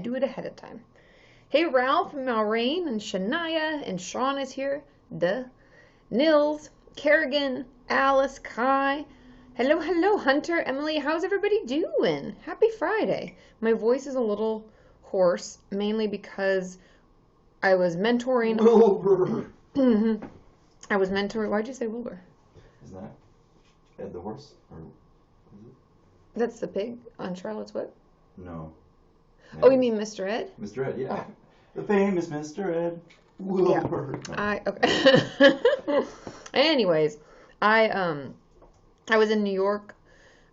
do it ahead of time. Hey, Ralph, Maureen, and Shania, and Sean is here. Duh. Nils, Kerrigan, Alice, Kai. Hello, hello, Hunter, Emily. How's everybody doing? Happy Friday. My voice is a little hoarse, mainly because I was mentoring. Wilbur. I was mentoring. Why'd you say Wilbur? Isn't that Ed the horse? Or is it? That's the pig on Charlotte's Web? No. Oh, you mean Mr. Ed? Mr. Ed, yeah. The famous Mr. Ed. Wilbur. Yeah. Okay. Anyways, I was in New York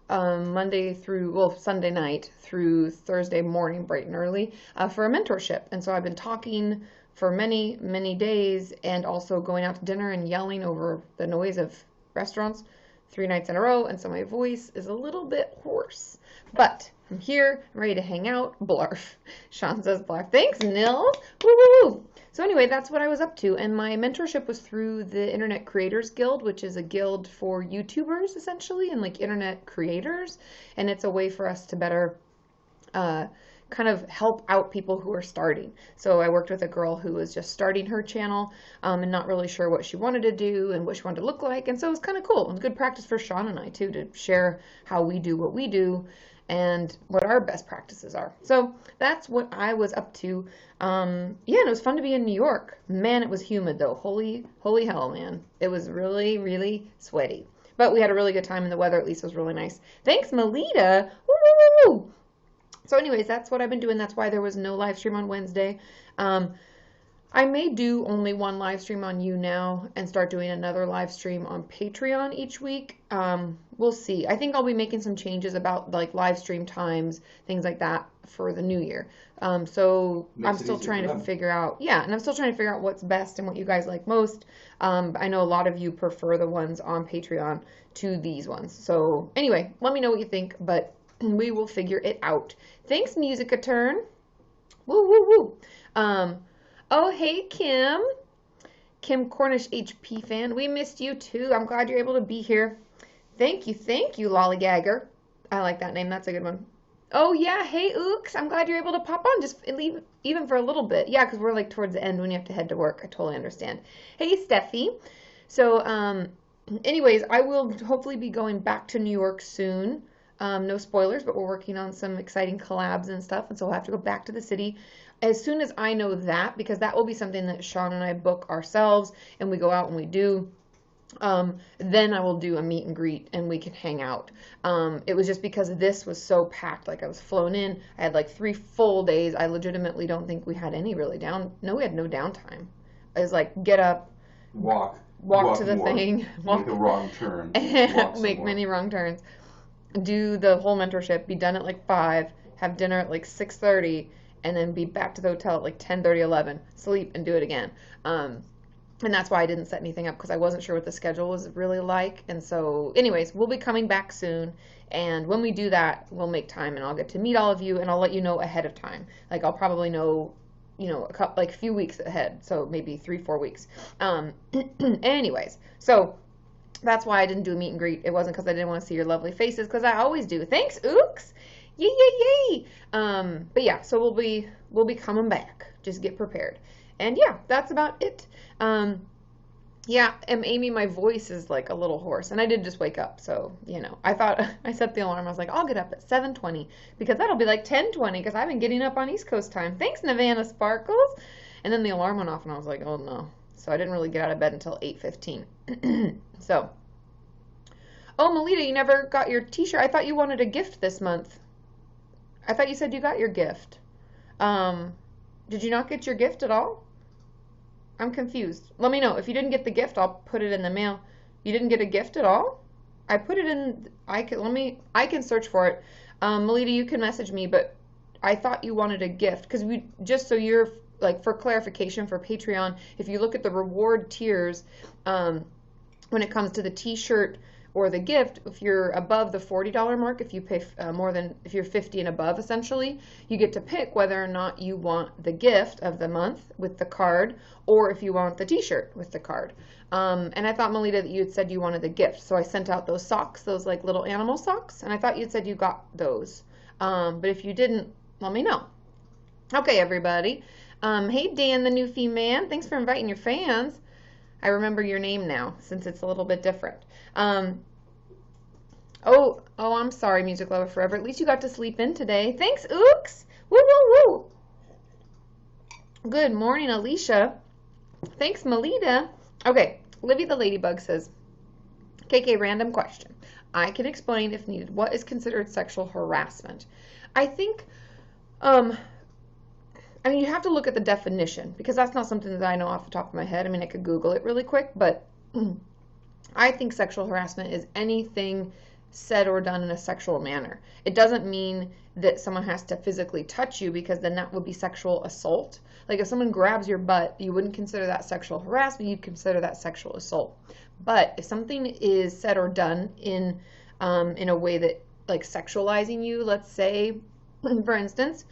Sunday night through Thursday morning, bright and early, for a mentorship. And so I've been talking for many, many days and also going out to dinner and yelling over the noise of restaurants 3 nights in a row. And so my voice is a little bit hoarse. But I'm here, I'm ready to hang out. Blarf. Sean says blarf. Thanks, Nils. Woo woo woo. So anyway, that's what I was up to. And my mentorship was through the Internet Creators Guild, which is a guild for YouTubers, essentially, and like internet creators. And it's a way for us to better kind of help out people who are starting. So I worked with a girl who was just starting her channel and not really sure what she wanted to do and what she wanted to look like. And so it was kind of cool. It was good practice for Sean and I, too, to share how we do what we do and what our best practices are. So that's what I was up to. And it was fun to be in New York. Man, it was humid, though. Holy hell, man. It was really, really sweaty. But we had a really good time, and the weather at least was really nice. Thanks, Melita. Woo, woo, woo, woo. So anyways, that's what I've been doing. That's why there was no live stream on Wednesday. I may do only one live stream on YouNow and start doing another live stream on Patreon each week. We'll see. I think I'll be making some changes about like live stream times, things like that for the new year. So I'm still trying to figure out, and I'm still trying to figure out what's best and what you guys like most. I know a lot of you prefer the ones on Patreon to these ones. So anyway, let me know what you think, but we will figure it out. Thanks, Musica Turn. Woo, woo, woo. Oh, hey, Kim. Kim Cornish HP fan. We missed you, too. I'm glad you're able to be here. Thank you, Lollygagger. I like that name. That's a good one. Oh, yeah. Hey, Ooks. I'm glad you're able to pop on, just leave even for a little bit. Yeah, because we're like towards the end when you have to head to work. I totally understand. Hey, Steffi. So, anyways, I will hopefully be going back to New York soon. No spoilers, but we're working on some exciting collabs and stuff, and so we'll have to go back to the city as soon as I know that, because that will be something that Sean and I book ourselves, and we go out and we do. Then I will do a meet and greet, and we can hang out. It was just because this was so packed. Like, I was flown in. I had like 3 full days. I legitimately don't think we had any really we had no downtime. It was like, get up, walk to the thing, make a wrong turn, make many wrong turns. Do the whole mentorship, be done at like 5, have dinner at like 6:30, and then be back to the hotel at like 10:30, 11, sleep, and do it again. And that's why I didn't set anything up, because I wasn't sure what the schedule was really like. And so anyways, we'll be coming back soon. And when we do that, we'll make time, and I'll get to meet all of you, and I'll let you know ahead of time. Like, I'll probably know, a few weeks ahead. So maybe 3-4 weeks. Anyways, so that's why I didn't do a meet and greet. It wasn't because I didn't want to see your lovely faces, because I always do. Thanks, Ooks. Yay, yay, yay. But yeah, so we'll be coming back. Just get prepared. And yeah, that's about it. Amy, my voice is like a little hoarse, and I did just wake up. So, I thought I set the alarm. I was like, I'll get up at 7:20, because that'll be like 10:20, because I've been getting up on East Coast time. Thanks, Nevada Sparkles. And then the alarm went off, and I was like, oh no. So I didn't really get out of bed until 8:15. So, oh, Melita, you never got your t-shirt. I thought you wanted a gift this month. I thought you said you got your gift. Did you not get your gift at all? I'm confused. Let me know. If you didn't get the gift, I'll put it in the mail. You didn't get a gift at all? I put it in, I can search for it. Melita, you can message me, but I thought you wanted a gift, because just so you're, like, for clarification for Patreon, if you look at the reward tiers, when it comes to the t-shirt or the gift, if you're above the $40 mark, if you pay if you're 50 and above, essentially, you get to pick whether or not you want the gift of the month with the card, or if you want the t-shirt with the card. And I thought, Melita, that you had said you wanted the gift, so I sent out those socks, those like little animal socks, and I thought you'd said you got those. But if you didn't, let me know. Okay, everybody. Hey, Dan, the Newfie man. Thanks for inviting your fans. I remember your name now, since it's a little bit different. Oh, I'm sorry, Music Lover Forever. At least you got to sleep in today. Thanks, Ooks. Woo, woo, woo. Good morning, Alicia. Thanks, Melita. Okay, Livy the Ladybug says, KK, random question. I can explain if needed. What is considered sexual harassment? I think, I mean, you have to look at the definition because that's not something that I know off the top of my head. I mean, I could Google it really quick, but I think sexual harassment is anything said or done in a sexual manner. It doesn't mean that someone has to physically touch you because then that would be sexual assault. Like if someone grabs your butt, you wouldn't consider that sexual harassment, you'd consider that sexual assault. But if something is said or done in a way that like sexualizing you, let's say, for instance,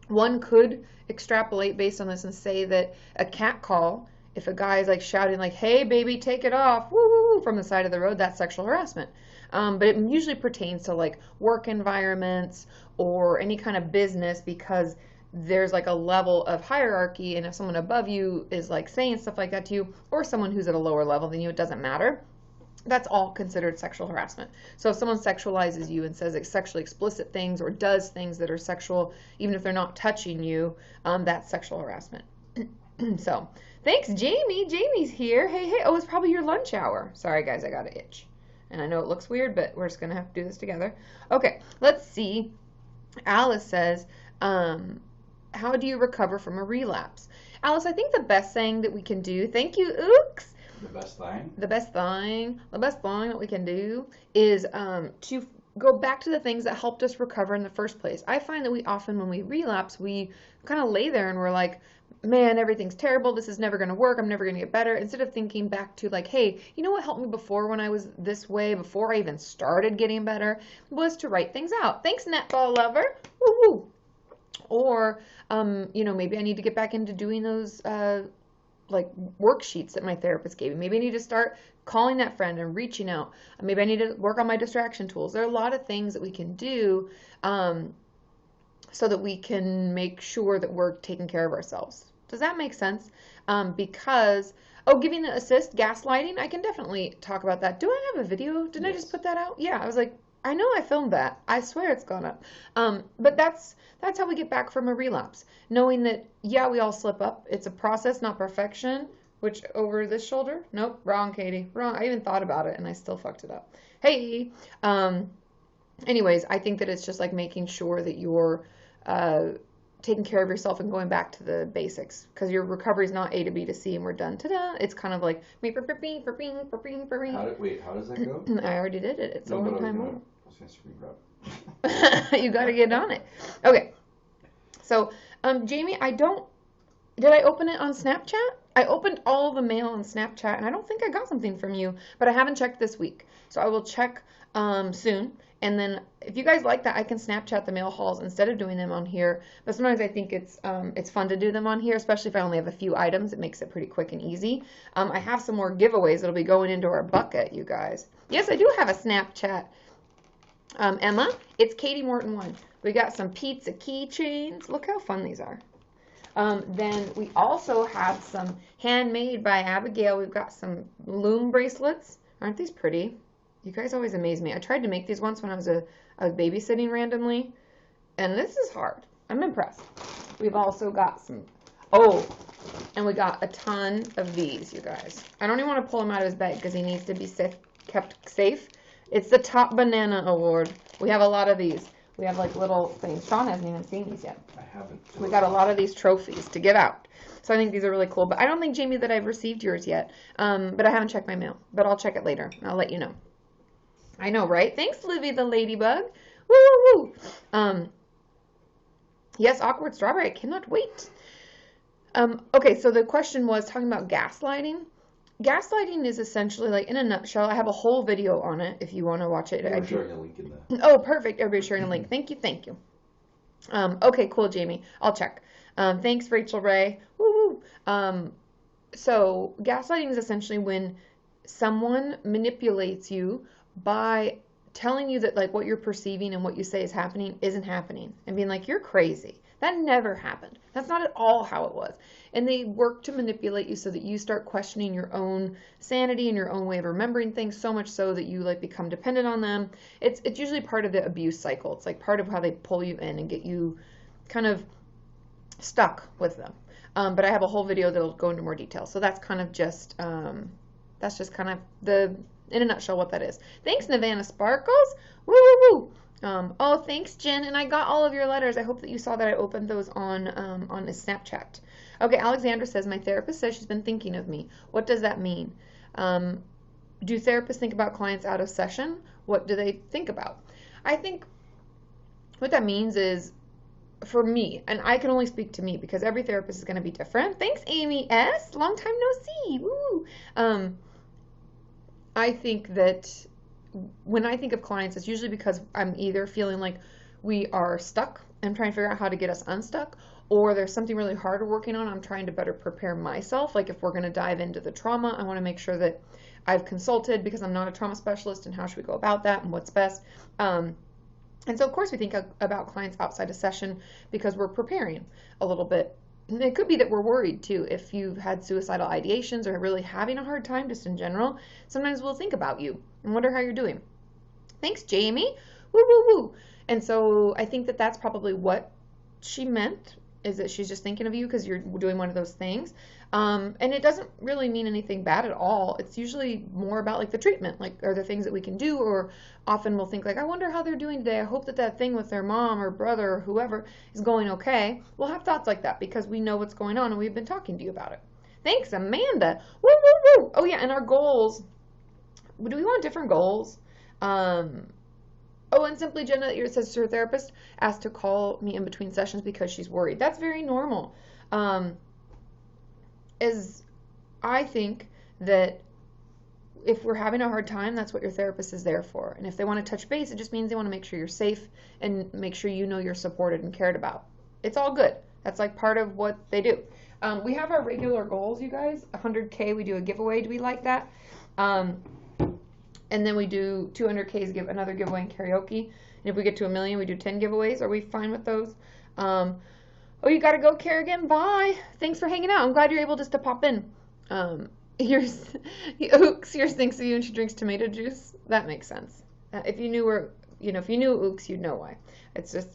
one could extrapolate based on this and say that a cat call, if a guy is like shouting like, hey baby, take it off, woo, woo, woo, from the side of the road, that's sexual harassment. But it usually pertains to like work environments or any kind of business because there's like a level of hierarchy, and if someone above you is like saying stuff like that to you, or someone who's at a lower level than you, it doesn't matter. That's all considered sexual harassment. So if someone sexualizes you and says sexually explicit things or does things that are sexual, even if they're not touching you, that's sexual harassment. So thanks, Jamie. Jamie's here. Hey, hey. Oh, it's probably your lunch hour. Sorry, guys, I got an itch. And I know it looks weird, but we're just going to have to do this together. Okay, let's see. Alice says, how do you recover from a relapse? Alice, I think the best thing that we can do, thank you, Ooks. The best thing? The best thing that we can do is to go back to the things that helped us recover in the first place. I find that we often, when we relapse, we kind of lay there and we're like, man, everything's terrible. This is never going to work. I'm never going to get better. Instead of thinking back to like, hey, you know what helped me before when I was this way, before I even started getting better, was to write things out. Thanks, Netball Lover. Woo-hoo. Or, maybe I need to get back into doing those like worksheets that my therapist gave me. Maybe I need to start calling that friend and reaching out. Maybe I need to work on my distraction tools. There are a lot of things that we can do so that we can make sure that we're taking care of ourselves. Does that make sense? Because, giving the assist, gaslighting, I can definitely talk about that. Do I have a video? Didn't I just put that out? Yeah, I was like, I know I filmed that. I swear it's gone up. But that's how we get back from a relapse. Knowing that, yeah, we all slip up. It's a process, not perfection. Which, over this shoulder? Nope, wrong, Katie. Wrong. I even thought about it and I still fucked it up. Hey! Anyways, I think that it's just like making sure that you're taking care of yourself and going back to the basics. Because your recovery is not A to B to C and we're done. Ta-da! It's kind of like... Wait, how does that go? I already did it. It's a long time old. I was going to screen grab. You got to get on it. Okay. So, Jamie, did I open it on Snapchat? I opened all the mail on Snapchat, and I don't think I got something from you, but I haven't checked this week. So I will check soon. And then if you guys like that, I can Snapchat the mail hauls instead of doing them on here. But sometimes I think it's fun to do them on here, especially if I only have a few items. It makes it pretty quick and easy. I have some more giveaways that'll be going into our bucket, you guys. Yes, I do have a Snapchat. Emma, it's Kati Morton 1. We got some pizza keychains. Look how fun these are. Then we also have some handmade by Abigail. We've got some loom bracelets. Aren't these pretty? You guys always amaze me. I tried to make these once when I was babysitting randomly, and this is hard. I'm impressed. We've also got some, and we got a ton of these, you guys. I don't even want to pull him out of his bag because he needs to be kept safe. It's the Top Banana Award. We have a lot of these. We have like little things. Sean hasn't even seen these yet. I haven't. We got a lot of these trophies to give out. So I think these are really cool. But I don't think, Jamie, that I've received yours yet. But I haven't checked my mail. But I'll check it later. I'll let you know. I know, right? Thanks, Livy the Ladybug. Woo, woo, woo. Yes, Awkward Strawberry. I cannot wait. Okay, so the question was talking about gaslighting. Gaslighting is essentially, like, in a nutshell, I have a whole video on it if you want to watch it. I'm sharing a link in there. Oh, perfect. Everybody's sharing a link. Thank you, thank you. Okay, cool, Jamie. I'll check. Thanks, Rachel Ray. Woo woo. So gaslighting is essentially when someone manipulates you by telling you that like what you're perceiving and what you say is happening isn't happening and being like, you're crazy. That never happened. That's not at all how it was. And they work to manipulate you so that you start questioning your own sanity and your own way of remembering things, so much so that you like become dependent on them. It's usually part of the abuse cycle. It's like part of how they pull you in and get you kind of stuck with them. But I have a whole video that'll go into more detail. So that's kind of just kind of the, in a nutshell, what that is. Thanks, Navana Sparkles. Woo, woo, woo. Oh, thanks, Jen. And I got all of your letters. I hope that you saw that I opened those on a Snapchat. Okay, Alexandra says, my therapist says she's been thinking of me. What does that mean? Do therapists think about clients out of session? What do they think about? I think what that means is, for me, and I can only speak to me because every therapist is going to be different. Thanks, Amy S. Long time no see. Woo. I think that when I think of clients, it's usually because I'm either feeling like we are stuck and trying to figure out how to get us unstuck, or there's something really hard we're working on. I'm trying to better prepare myself. Like if we're going to dive into the trauma, I want to make sure that I've consulted because I'm not a trauma specialist, and how should we go about that and what's best. And so, of course, we think about clients outside a session because we're preparing a little bit. And it could be that we're worried, too. If you've had suicidal ideations or really having a hard time just in general, sometimes we'll think about you and wonder how you're doing. Thanks, Jamie. Woo, woo, woo. And so I think that that's probably what she meant, is that she's just thinking of you because you're doing one of those things. And it doesn't really mean anything bad at all. It's usually more about like the treatment, like are there things that we can do, or often we'll think like, I wonder how they're doing today. I hope that that thing with their mom or brother or whoever is going okay. We'll have thoughts like that because we know what's going on and we've been talking to you about it. Thanks, Amanda. Woo, woo, woo. Oh yeah, and our goals. Do we want different goals? Oh, and Simply Jenna, it says her therapist asked to call me in between sessions because she's worried. That's very normal. I think that if we're having a hard time, that's what your therapist is there for. And if they want to touch base, it just means they want to make sure you're safe and make sure you know you're supported and cared about. It's all good. That's like part of what they do. We have our regular goals, you guys. 100K, we do a giveaway. Do we like that? And then we do 200Ks, give another giveaway in karaoke. And if we get to 1 million, we do 10 giveaways. Are we fine with those? Oh, you got to go, Kerrigan. Bye. Thanks for hanging out. I'm glad you're able just to pop in. Yours thinks of you and she drinks tomato juice. That makes sense. If you knew if you knew Ooks, you'd know why. It's just,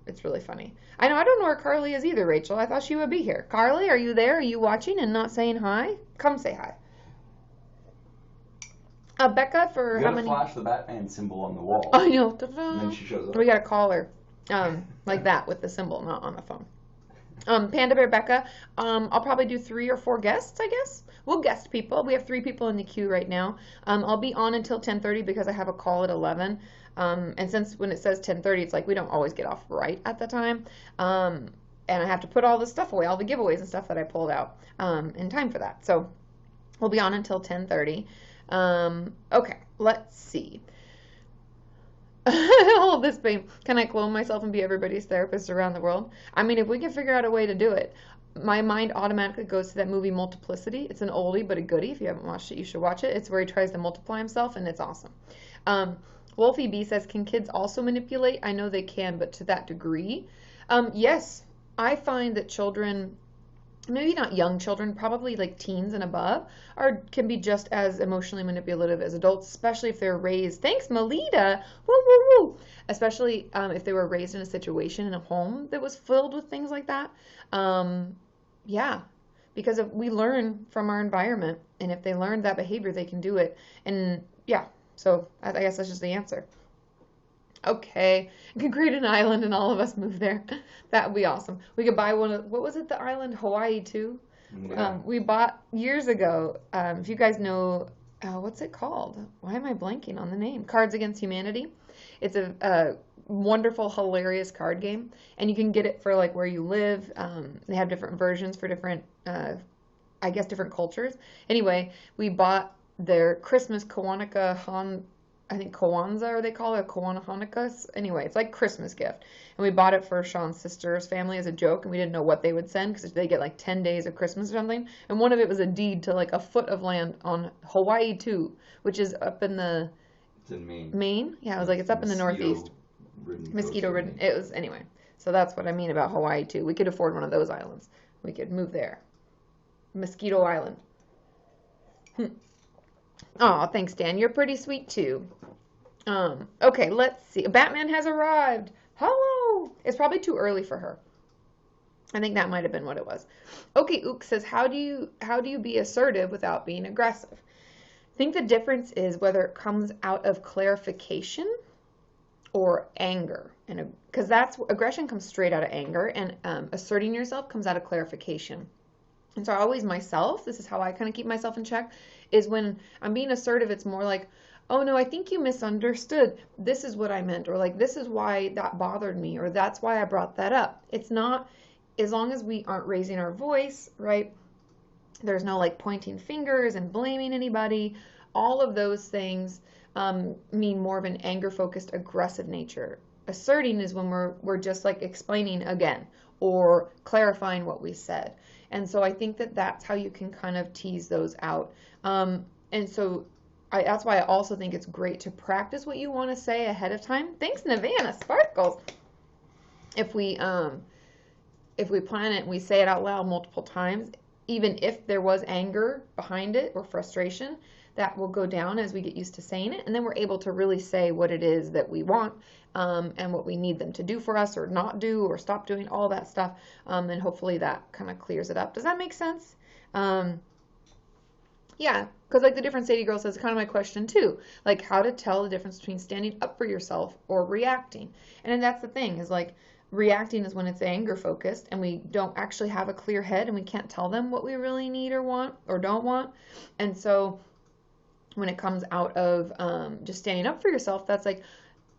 it's really funny. I don't know where Carly is either, Rachel. I thought she would be here. Carly, are you there? Are you watching and not saying hi? Come say hi. Becca, for you how many? Flash the Batman symbol on the wall. I know. And then she shows up. We got to call her, like that with the symbol, not on the phone. Panda Bear Becca, I'll probably do 3 or 4 guests, I guess. We'll guest people. We have 3 people in the queue right now. I'll be on until 10:30 because I have a call at 11. And since when it says 10:30, it's like we don't always get off right at the time. And I have to put all this stuff away, all the giveaways and stuff that I pulled out in time for that. So we'll be on until 10:30. Okay, let's see. All this pain. Can I clone myself and be everybody's therapist around the world? I mean, if we can figure out a way to do it. My mind automatically goes to that movie Multiplicity. It's an oldie but a goodie. If you haven't watched it, you should watch it. It's where he tries to multiply himself, and it's awesome. Wolfie B says, can kids also manipulate? I know they can, but to that degree? Yes. I find that children, maybe not young children, probably like teens and above, can be just as emotionally manipulative as adults, especially if they're raised. Thanks, Melita. Woo, woo, woo. Especially if they were raised in a situation in a home that was filled with things like that. Yeah, because if we learn from our environment, and if they learn that behavior, they can do it. And yeah, so I guess that's just the answer. Okay, we could create an island and all of us move there. That would be awesome. We could buy one of, what was it, the island? Hawaii too? Yeah. We bought years ago, if you guys know, what's it called? Why am I blanking on the name? Cards Against Humanity. It's a wonderful, hilarious card game, and you can get it for like where you live. They have different versions for different, I guess, different cultures. Anyway, we bought their Christmas Kwanzaa or they call it Kwanzaa Hanukkah. Anyway, it's like Christmas gift. And we bought it for Sean's sister's family as a joke, and we didn't know what they would send because they get like 10 days of Christmas or something. And one of it was a deed to like a foot of land on Hawaii too, which is up in the... It's in Maine. Maine? Yeah, it was like, it's up in the Northeast. Mosquito ridden. It was, anyway. So that's what I mean about Hawaii too. We could afford one of those islands. We could move there. Mosquito Island. Oh, thanks, Dan. You're pretty sweet too. Okay, let's see. Batman has arrived. Hello. It's probably too early for her. I think that might have been what it was. Okay, Ook says, how do you be assertive without being aggressive? I think the difference is whether it comes out of clarification or anger, and because that's aggression comes straight out of anger, and asserting yourself comes out of clarification. And so I always myself, this is how I kind of keep myself in check, is when I'm being assertive, it's more like, oh no, I think you misunderstood. This is what I meant, or like, this is why that bothered me, or that's why I brought that up. It's not, as long as we aren't raising our voice, right? There's no like pointing fingers and blaming anybody. All of those things mean more of an anger-focused, aggressive nature. Asserting is when we're just like explaining again or clarifying what we said. And so I think that that's how you can kind of tease those out. And so that's why I also think it's great to practice what you want to say ahead of time. Thanks, Navana Sparkles. If we plan it and we say it out loud multiple times, even if there was anger behind it or frustration, that will go down as we get used to saying it. And then we're able to really say what it is that we want and what we need them to do for us or not do or stop doing, all that stuff. And hopefully that kind of clears it up. Does that make sense? Yeah, because like the different Sadie girl says, kind of my question too, like how to tell the difference between standing up for yourself or reacting. And then that's the thing, is like reacting is when it's anger focused and we don't actually have a clear head and we can't tell them what we really need or want or don't want. And so when it comes out of just standing up for yourself, that's like,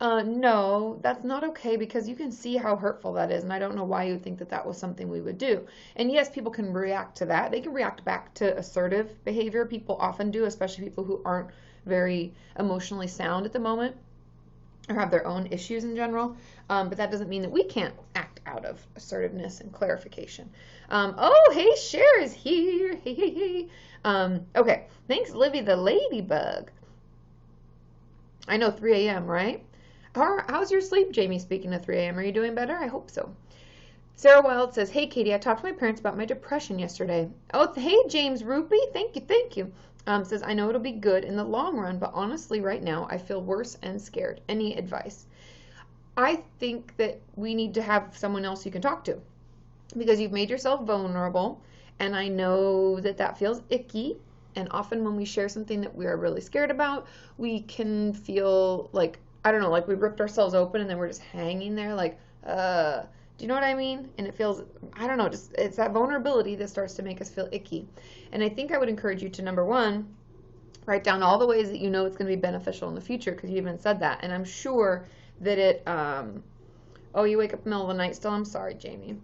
no, that's not okay, because you can see how hurtful that is, and I don't know why you would think that that was something we would do. And yes, people can react to that. They can react back to assertive behavior. People often do, especially people who aren't very emotionally sound at the moment or have their own issues in general. But that doesn't mean that we can't act out of assertiveness and clarification. Oh, hey, Cher is here. Hey, hey, hey. Okay, thanks, Livy the Ladybug. I know 3 a.m., right? How's your sleep, Jamie, speaking of 3 a.m.? Are you doing better? I hope so. Sarah Wild says, hey, Katie, I talked to my parents about my depression yesterday. Oh, hey, James Rupee. Thank you, thank you. Says, I know it'll be good in the long run, but honestly, right now, I feel worse and scared. Any advice? I think that we need to have someone else you can talk to, because you've made yourself vulnerable, and I know that that feels icky. And often when we share something that we are really scared about, we can feel like, I don't know, like we ripped ourselves open and then we're just hanging there like, do you know what I mean? And it feels, I don't know, just it's that vulnerability that starts to make us feel icky. And I think I would encourage you to, number one, write down all the ways that you know it's going to be beneficial in the future, because you even said that. And I'm sure that it, oh, you wake up in the middle of the night still? I'm sorry, Jamie.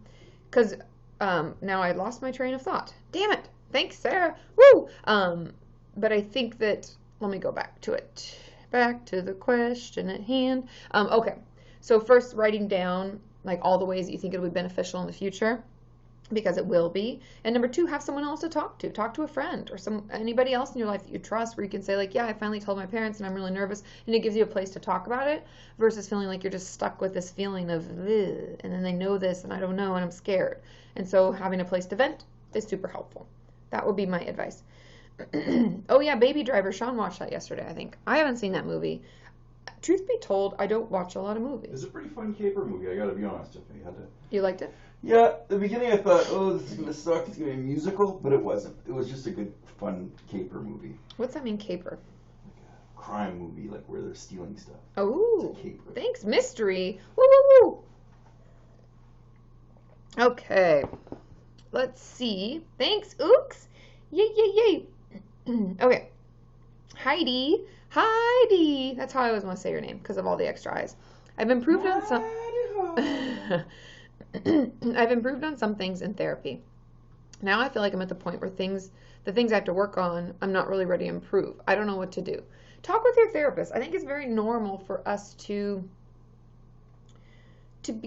Because now I lost my train of thought. Damn it. Thanks, Sarah. Woo! But I think that, let me go back to it. Back to the question at hand. Okay, so first writing down like all the ways that you think it'll be beneficial in the future, because it will be. And number two, have someone else to talk to. Talk to a friend or anybody else in your life that you trust, where you can say like, yeah, I finally told my parents and I'm really nervous, and it gives you a place to talk about it, versus feeling like you're just stuck with this feeling of, ugh, and then they know this and I don't know and I'm scared. And so having a place to vent is super helpful. That would be my advice. Oh yeah, Baby Driver. Sean watched that yesterday, I think. I haven't seen that movie. Truth be told, I don't watch a lot of movies. It's a pretty fun caper movie, I gotta be honest with you. You liked it? Yeah, at the beginning I thought, oh, this is gonna suck, it's gonna be a musical, but it wasn't. It was just a good, fun caper movie. What's that mean, caper? Like a crime movie, like where they're stealing stuff. Oh, it's a caper. Thanks, mystery. Woo, woo, woo. Okay, let's see. Thanks, Ooks. Yay, yay, yay. Okay, Heidi. That's how I always want to say your name, because of all the extra I's. I've improved on some. I've improved on some things in therapy. Now I feel like I'm at the point where the things I have to work on, I'm not really ready to improve. I don't know what to do. Talk with your therapist. I think it's very normal for us to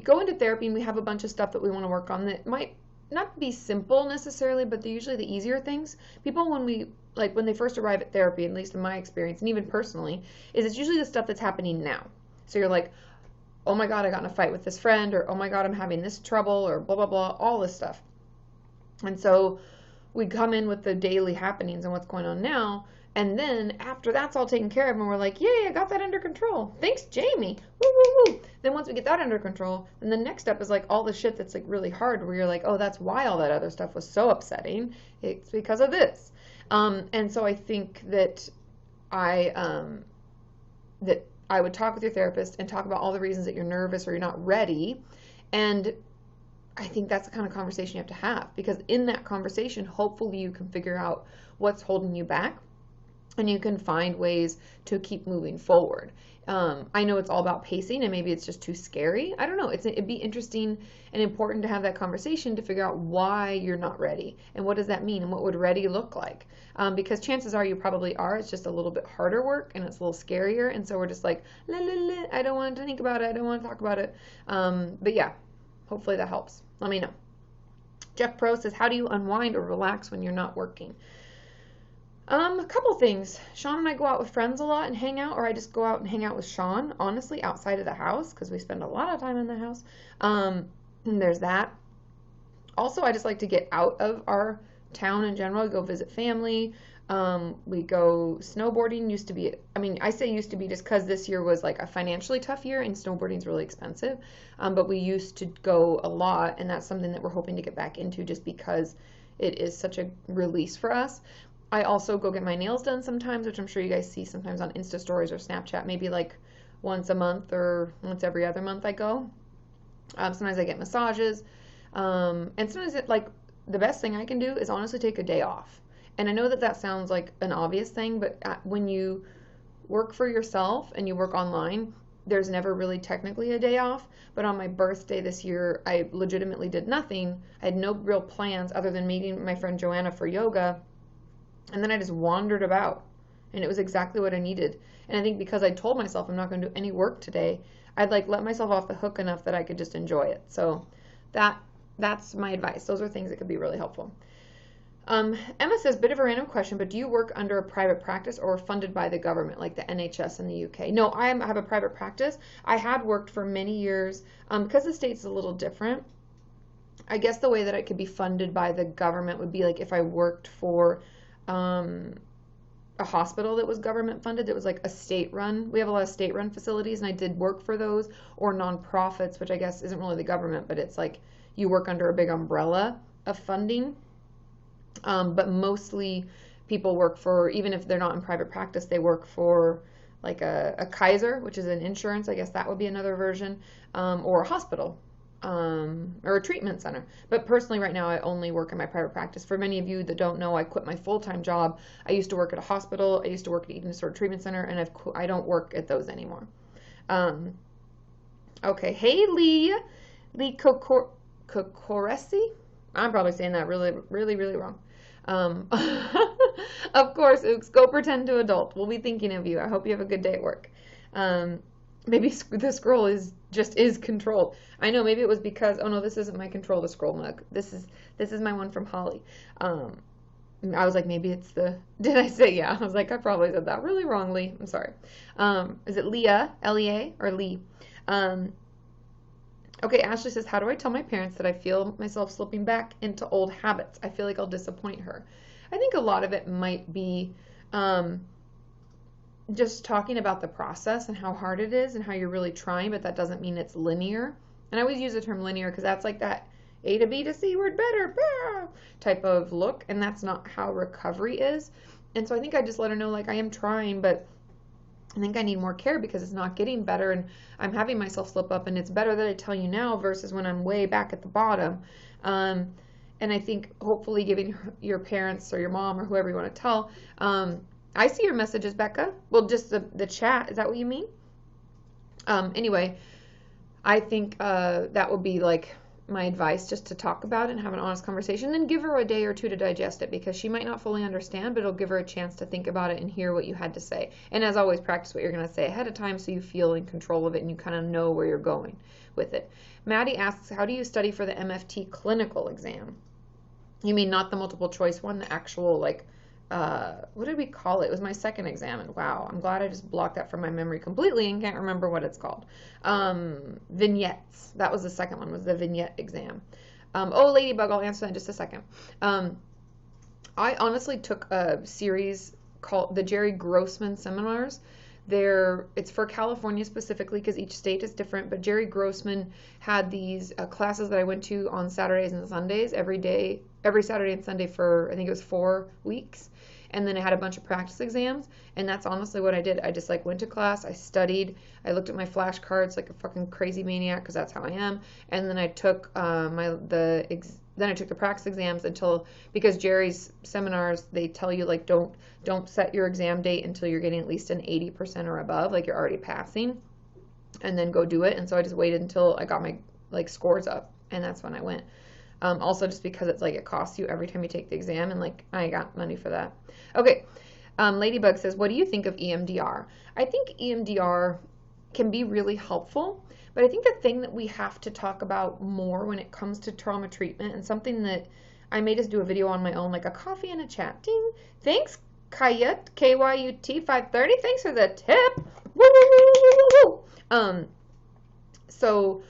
go into therapy and we have a bunch of stuff that we want to work on that might not be simple necessarily, but they're usually the easier things. People, when they first arrive at therapy, at least in my experience, and even personally, is it's usually the stuff that's happening now. So you're like, oh my God, I got in a fight with this friend, or oh my God, I'm having this trouble, or blah, blah, blah, all this stuff. And so we come in with the daily happenings and what's going on now. And then after that's all taken care of and we're like, yay, I got that under control. Thanks, Jamie. Woo, woo, woo. Then once we get that under control, then the next step is like all the shit that's like really hard where you're like, oh, that's why all that other stuff was so upsetting. It's because of this. And so I think that I would talk with your therapist and talk about all the reasons that you're nervous or you're not ready. And I think that's the kind of conversation you have to have, because in that conversation, hopefully you can figure out what's holding you back and you can find ways to keep moving forward. I know it's all about pacing and maybe it's just too scary. I don't know. It'd be interesting and important to have that conversation to figure out why you're not ready and what does that mean and what would ready look like. Because chances are you probably are. It's just a little bit harder work and it's a little scarier. And so we're just like, la, la, la, I don't want to think about it. I don't want to talk about it. But yeah, hopefully that helps. Let me know. Jeff Pro says, how do you unwind or relax when you're not working? A couple things. Sean and I go out with friends a lot and hang out, or I just go out and hang out with Sean, honestly, outside of the house, because we spend a lot of time in the house. And there's that. Also, I just like to get out of our town in general, go visit family. We go snowboarding. Used to be, I say used to be just because this year was like a financially tough year and snowboarding's really expensive. But we used to go a lot, and that's something that we're hoping to get back into just because it is such a release for us. I also go get my nails done sometimes, which I'm sure you guys see sometimes on Insta stories or Snapchat, maybe like once a month or once every other month I go. Sometimes I get massages. And sometimes the best thing I can do is honestly take a day off. And I know that sounds like an obvious thing, but when you work for yourself and you work online, there's never really technically a day off. But on my birthday this year, I legitimately did nothing. I had no real plans other than meeting my friend Joanna for yoga. And then I just wandered about, and it was exactly what I needed. And I think because I told myself I'm not going to do any work today, I'd let myself off the hook enough that I could just enjoy it. So that's my advice. Those are things that could be really helpful. Emma says, bit of a random question, but do you work under a private practice or funded by the government, like the NHS in the UK? No, I have a private practice. I had worked for many years because the state's a little different. I guess the way that I could be funded by the government would be like if I worked for a hospital that was government funded, that was like a state run. We have a lot of state run facilities, and I did work for those, or nonprofits, which I guess isn't really the government, but it's like you work under a big umbrella of funding. But mostly people work for, even if they're not in private practice, they work for like a Kaiser, which is an insurance, I guess that would be another version, or a hospital. Or a treatment center. But personally right now I only work in my private practice. For many of you that don't know, I quit my full-time job. I used to work at a hospital, I used to work at even sort of treatment center, and I don't work at those anymore. Okay, hey Lee Kokoresi? I'm probably saying that really, really, really wrong. Of course, Ooks, go pretend to adult. We'll be thinking of you. I hope you have a good day at work. Maybe the scroll is controlled. I know, maybe it was because, oh no, this isn't my control, the scroll mug. This is my one from Holly. I was like, maybe it's did I say, yeah, I was like, I probably said that really wrongly. I'm sorry. Is it Leah, L-E-A, or Lee? Okay, Ashley says, how do I tell my parents that I feel myself slipping back into old habits? I feel like I'll disappoint her. I think a lot of it might be, just talking about the process and how hard it is and how you're really trying, but that doesn't mean it's linear. And I always use the term linear because that's like that A to B to C word better type of look, and that's not how recovery is. And so I think I just let her know, like, I am trying, but I think I need more care because it's not getting better and I'm having myself slip up, and it's better that I tell you now versus when I'm way back at the bottom. And I think hopefully giving your parents or your mom or whoever you want to tell, I see your messages, Becca. Well, just the chat. Is that what you mean? Anyway, I think that would be like my advice, just to talk about it and have an honest conversation. Then give her a day or two to digest it, because she might not fully understand, but it'll give her a chance to think about it and hear what you had to say. And as always, practice what you're going to say ahead of time so you feel in control of it and you kind of know where you're going with it. Maddie asks, how do you study for the MFT clinical exam? You mean not the multiple choice one, the actual like what did we call it? It was my second exam, and wow, I'm glad I just blocked that from my memory completely and can't remember what it's called. Vignettes. That was the second one, was the vignette exam. Oh, Ladybug, I'll answer that in just a second. I honestly took a series called the Jerry Grossman seminars. It's for California specifically because each state is different, but Jerry Grossman had these classes that I went to on Saturdays and Sundays every Saturday and Sunday for, I think it was 4 weeks. And then I had a bunch of practice exams, and that's honestly what I did. I just like went to class, I studied, I looked at my flashcards like a fucking crazy maniac because that's how I am. And then I took then I took the practice exams because Jerry's seminars, they tell you like don't set your exam date until you're getting at least an 80% or above, like you're already passing, and then go do it. And so I just waited until I got my like scores up, and that's when I went. Also just because it's like it costs you every time you take the exam, and like I got money for that. Okay, Ladybug says, what do you think of EMDR? I think EMDR can be really helpful, but I think the thing that we have to talk about more when it comes to trauma treatment, and something that I may just do a video on my own, like a coffee and a chat. Ding. Thanks, Kayut, KYUT 530. Thanks for the tip. Woo, woo, woo, woo, woo. So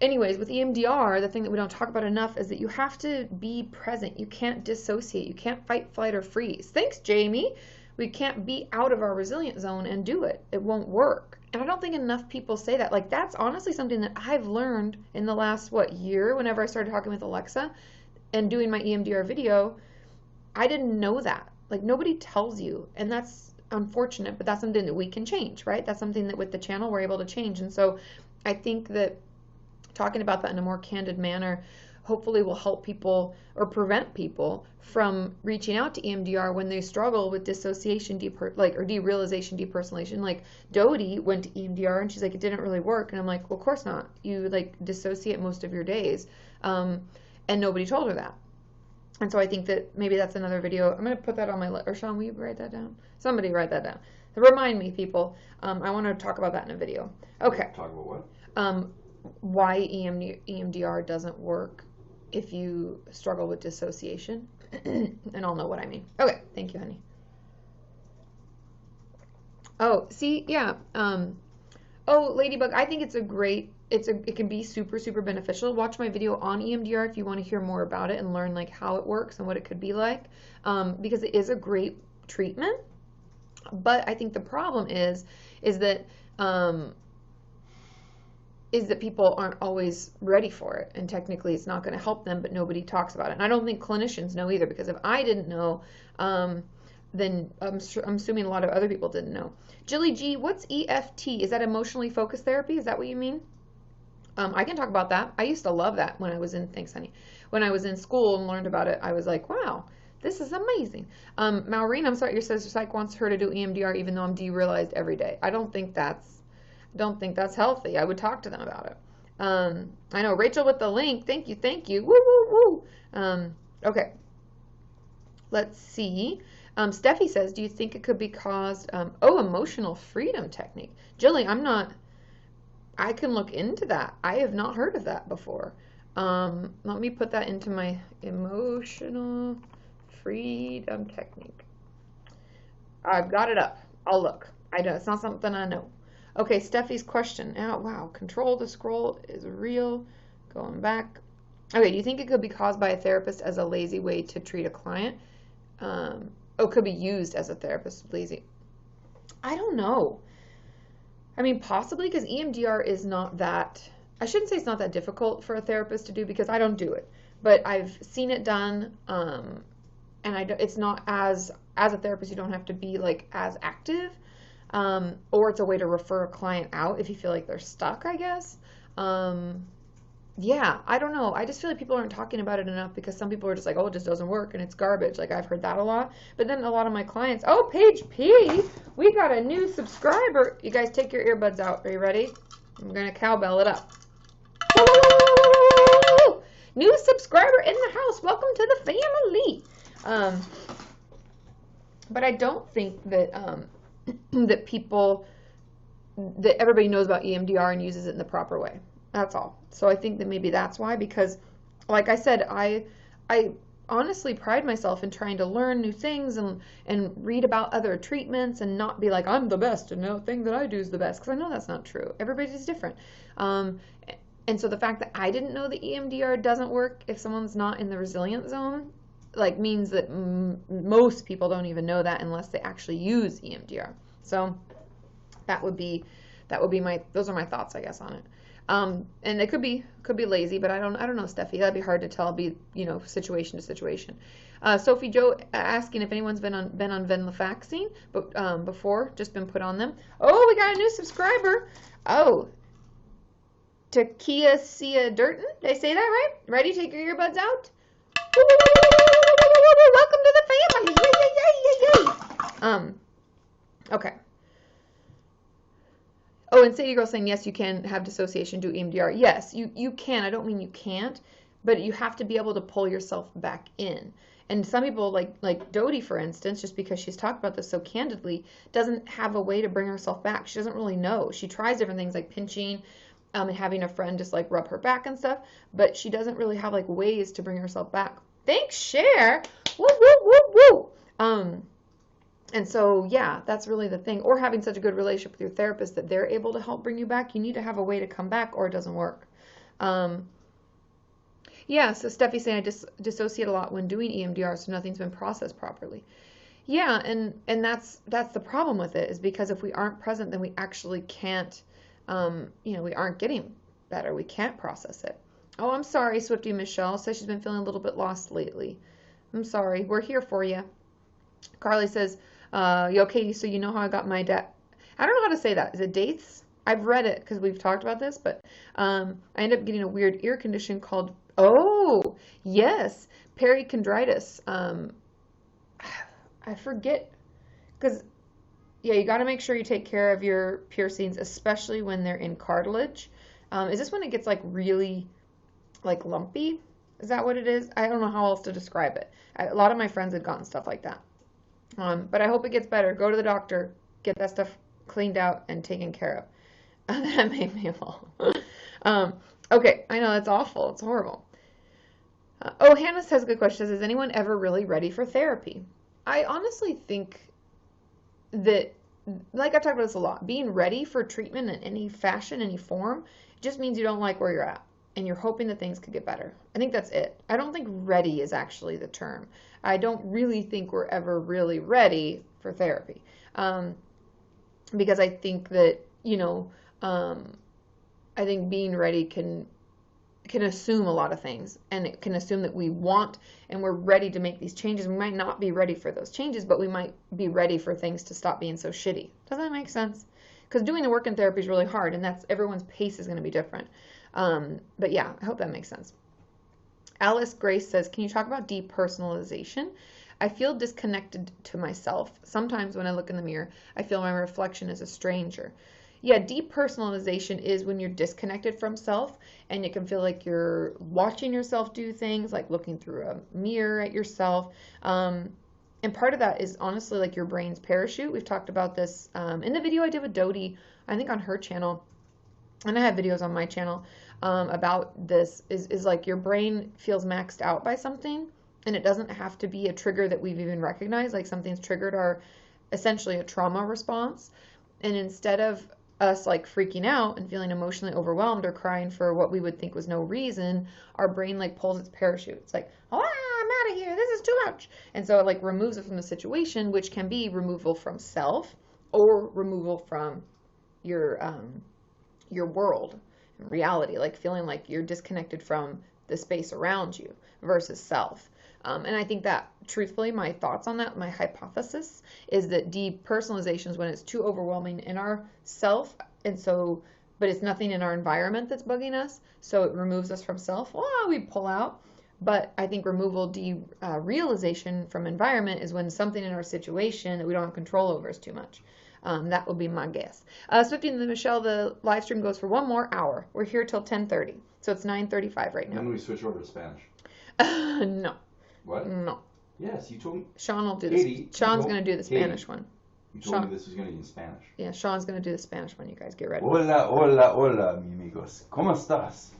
anyways, with EMDR, the thing that we don't talk about enough is that you have to be present. You can't dissociate. You can't fight, flight, or freeze. Thanks, Jamie. We can't be out of our resilient zone and do it. It won't work. And I don't think enough people say that. Like, that's honestly something that I've learned in the last, year, whenever I started talking with Alexa and doing my EMDR video. I didn't know that. Like, nobody tells you. And that's unfortunate, but that's something that we can change, right? That's something that with the channel we're able to change. And so I think that talking about that in a more candid manner hopefully will help people or prevent people from reaching out to EMDR when they struggle with dissociation, or derealization, depersonalization. Like Dodie went to EMDR and she's like, it didn't really work. And I'm like, well, of course not. You like dissociate most of your days. And nobody told her that. And so I think that maybe that's another video. I'm going to put that on my list. Or Sean, will you write that down? Somebody write that down. Remind me, people. I want to talk about that in a video. Okay. Talk about what? Why EMDR doesn't work if you struggle with dissociation. And I'll know what I mean. Okay. Thank you, honey. Oh, see, yeah. Oh, Ladybug, I think it can be super, super beneficial. Watch my video on EMDR if you want to hear more about it and learn like how it works and what it could be like, because it is a great treatment. But I think the problem is that people aren't always ready for it, and technically it's not going to help them, but nobody talks about it. And I don't think clinicians know either, because if I didn't know, then I'm assuming a lot of other people didn't know. Jilly G, what's EFT? Is that emotionally focused therapy? Is that what you mean? I can talk about that. I used to love that when I was in, thanks honey, when I was in school and learned about it. I was like, wow, this is amazing. Maureen, I'm sorry, your sister psych wants her to do EMDR even though I'm derealized every day. I don't think that's healthy. I would talk to them about it. I know Rachel with the link. Thank you. Woo, woo, woo. Okay. Let's see. Steffi says, do you think it could be caused, emotional freedom technique? Jilly, I can look into that. I have not heard of that before. Let me put that into my emotional freedom technique. I've got it up. I'll look. It's not something I know. Okay, Steffi's question. Oh, wow. Control the scroll is real. Going back. Okay, do you think it could be caused by a therapist as a lazy way to treat a client? It could be used as a therapist lazy. I don't know. I mean, possibly, because EMDR is not that, I shouldn't say it's not that difficult for a therapist to do, because I don't do it. But I've seen it done, and it's not as a therapist, you don't have to be like as active. Or it's a way to refer a client out if you feel like they're stuck, I guess. Yeah, I don't know. I just feel like people aren't talking about it enough, because some people are just like, oh, it just doesn't work and it's garbage. Like, I've heard that a lot. But then a lot of my clients, oh, Paige P, we got a new subscriber. You guys take your earbuds out. Are you ready? I'm going to cowbell it up. Woo! New subscriber in the house. Welcome to the family. But I don't think that, that everybody knows about EMDR and uses it in the proper way. That's all. So I think that maybe that's why, because like I said, I honestly pride myself in trying to learn new things and read about other treatments and not be like, I'm the best and no thing that I do is the best, because I know that's not true. Everybody's different. And so the fact that I didn't know the EMDR doesn't work if someone's not in the resilient zone, like, means that most people don't even know that unless they actually use EMDR. So that would be those are my thoughts, I guess, on it. And it could be lazy, but I don't know, Steffi. That'd be hard to tell. Be, situation to situation. Sophie Joe asking if anyone's been on venlafaxine, but before, just been put on them. Oh, we got a new subscriber. Oh, Takia Sia Durton. Did I say that right? Ready? Take your earbuds out. Welcome to the family. Yay. Okay. Oh, and Sadie Girl saying, yes, you can have dissociation, do EMDR. Yes, you can. I don't mean you can't, but you have to be able to pull yourself back in. And some people, like Dodie, for instance, just because she's talked about this so candidly, doesn't have a way to bring herself back. She doesn't really know. She tries different things like pinching, and having a friend just like rub her back and stuff, but she doesn't really have like ways to bring herself back. Thanks, Cher. Woo, woo, woo, woo. And so, yeah, that's really the thing. Or having such a good relationship with your therapist that they're able to help bring you back. You need to have a way to come back or it doesn't work. Yeah, so Steffi's saying I dissociate a lot when doing EMDR, so nothing's been processed properly. Yeah, and that's the problem with it, is because if we aren't present, then we actually can't, we aren't getting better. We can't process it. Oh, I'm sorry, Swifty Michelle says she's been feeling a little bit lost lately. I'm sorry. We're here for you. Carly says, you okay? So you know how I got my I don't know how to say that. Is it dates? I've read it because we've talked about this, but I ended up getting a weird ear condition called, oh, yes, perichondritis. I forget, because, yeah, you got to make sure you take care of your piercings, especially when they're in cartilage. Is this when it gets, like, really, like, lumpy? Is that what it is? I don't know how else to describe it. A lot of my friends had gotten stuff like that. But I hope it gets better. Go to the doctor, get that stuff cleaned out and taken care of. That made me laugh. Okay, I know, that's awful. It's horrible. Hannah has a good question. Is anyone ever really ready for therapy? I honestly think that, like I've talked about this a lot, being ready for treatment in any fashion, any form, just means you don't like where you're at and you're hoping that things could get better. I think that's it. I don't think ready is actually the term. I don't really think we're ever really ready for therapy. Because I think that, I think being ready can assume a lot of things, and it can assume that we want and we're ready to make these changes. We might not be ready for those changes, but we might be ready for things to stop being so shitty. Does that make sense? Because doing the work in therapy is really hard, and everyone's pace is going to be different. But yeah, I hope that makes sense. Alice Grace says, can you talk about depersonalization? I feel disconnected to myself. Sometimes when I look in the mirror, I feel my reflection is a stranger. Yeah, depersonalization is when you're disconnected from self, and you can feel like you're watching yourself do things, like looking through a mirror at yourself. And part of that is honestly like your brain's parachute. We've talked about this in the video I did with Dodie, I think on her channel, and I have videos on my channel about this, is like your brain feels maxed out by something, and it doesn't have to be a trigger that we've even recognized, like something's triggered our, essentially a trauma response, and instead of us like freaking out and feeling emotionally overwhelmed or crying for what we would think was no reason, our brain like pulls its parachute. It's like, oh, I'm out of here, this is too much. And so it like removes it from the situation, which can be removal from self or removal from your world, reality, like feeling like you're disconnected from the space around you versus self. And I think that, truthfully, my thoughts on that, my hypothesis, is that depersonalization is when it's too overwhelming in our self, and so, but it's nothing in our environment that's bugging us, so it removes us from self. Well, we pull out. But I think removal, realization from environment is when something in our situation that we don't have control over is too much. That would be my guess. Swifty and Michelle, the live stream goes for one more hour. We're here till 10:30, so it's 9:35 right now. When do we switch over to Spanish? No. What? No. Yes, you told me. Sean will do Katie, this. Sean's going to do the Spanish one. You told me this was going to be in Spanish. Yeah, Sean's going to do the Spanish one. You guys get ready. Hola, hola, hola, mi amigos. ¿Cómo estás?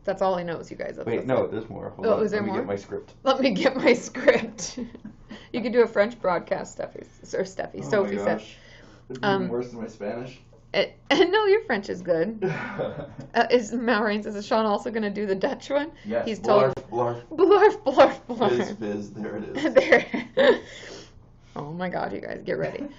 That's all he knows, you guys. Wait, no, there's more. Hold on. Is there more? Let me get my script. Let me get my script. You could do a French broadcast, Steffi. Oh Sophie my said. gosh. It's even worse than my Spanish. No, your French is good. Is Maureen says, is Sean also going to do the Dutch one? Yes. He's told. Blarf. Blarf, blarf, blarf. Fizz, there it is. There. Oh my God, you guys, get ready.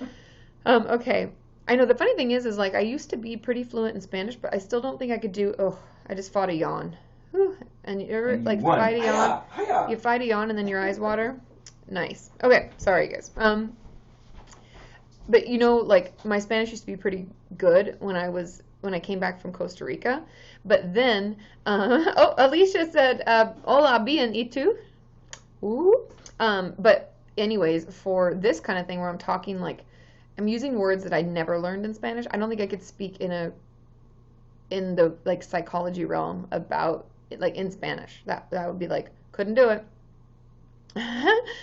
Okay. I know the funny thing is like I used to be pretty fluent in Spanish, but I still don't think I could do. Oh, I just fought a yawn. Whew. And you're like fight a yawn. Hiya. You fight a yawn and then your eyes water. Nice. Okay, sorry guys. But like my Spanish used to be pretty good when I came back from Costa Rica. But then, Alicia said, "Hola, bien, ¿y tú?" Ooh. But anyways, for this kind of thing where I'm talking like, I'm using words that I never learned in Spanish. I don't think I could speak in the like psychology realm about like in Spanish. That would be like, couldn't do it.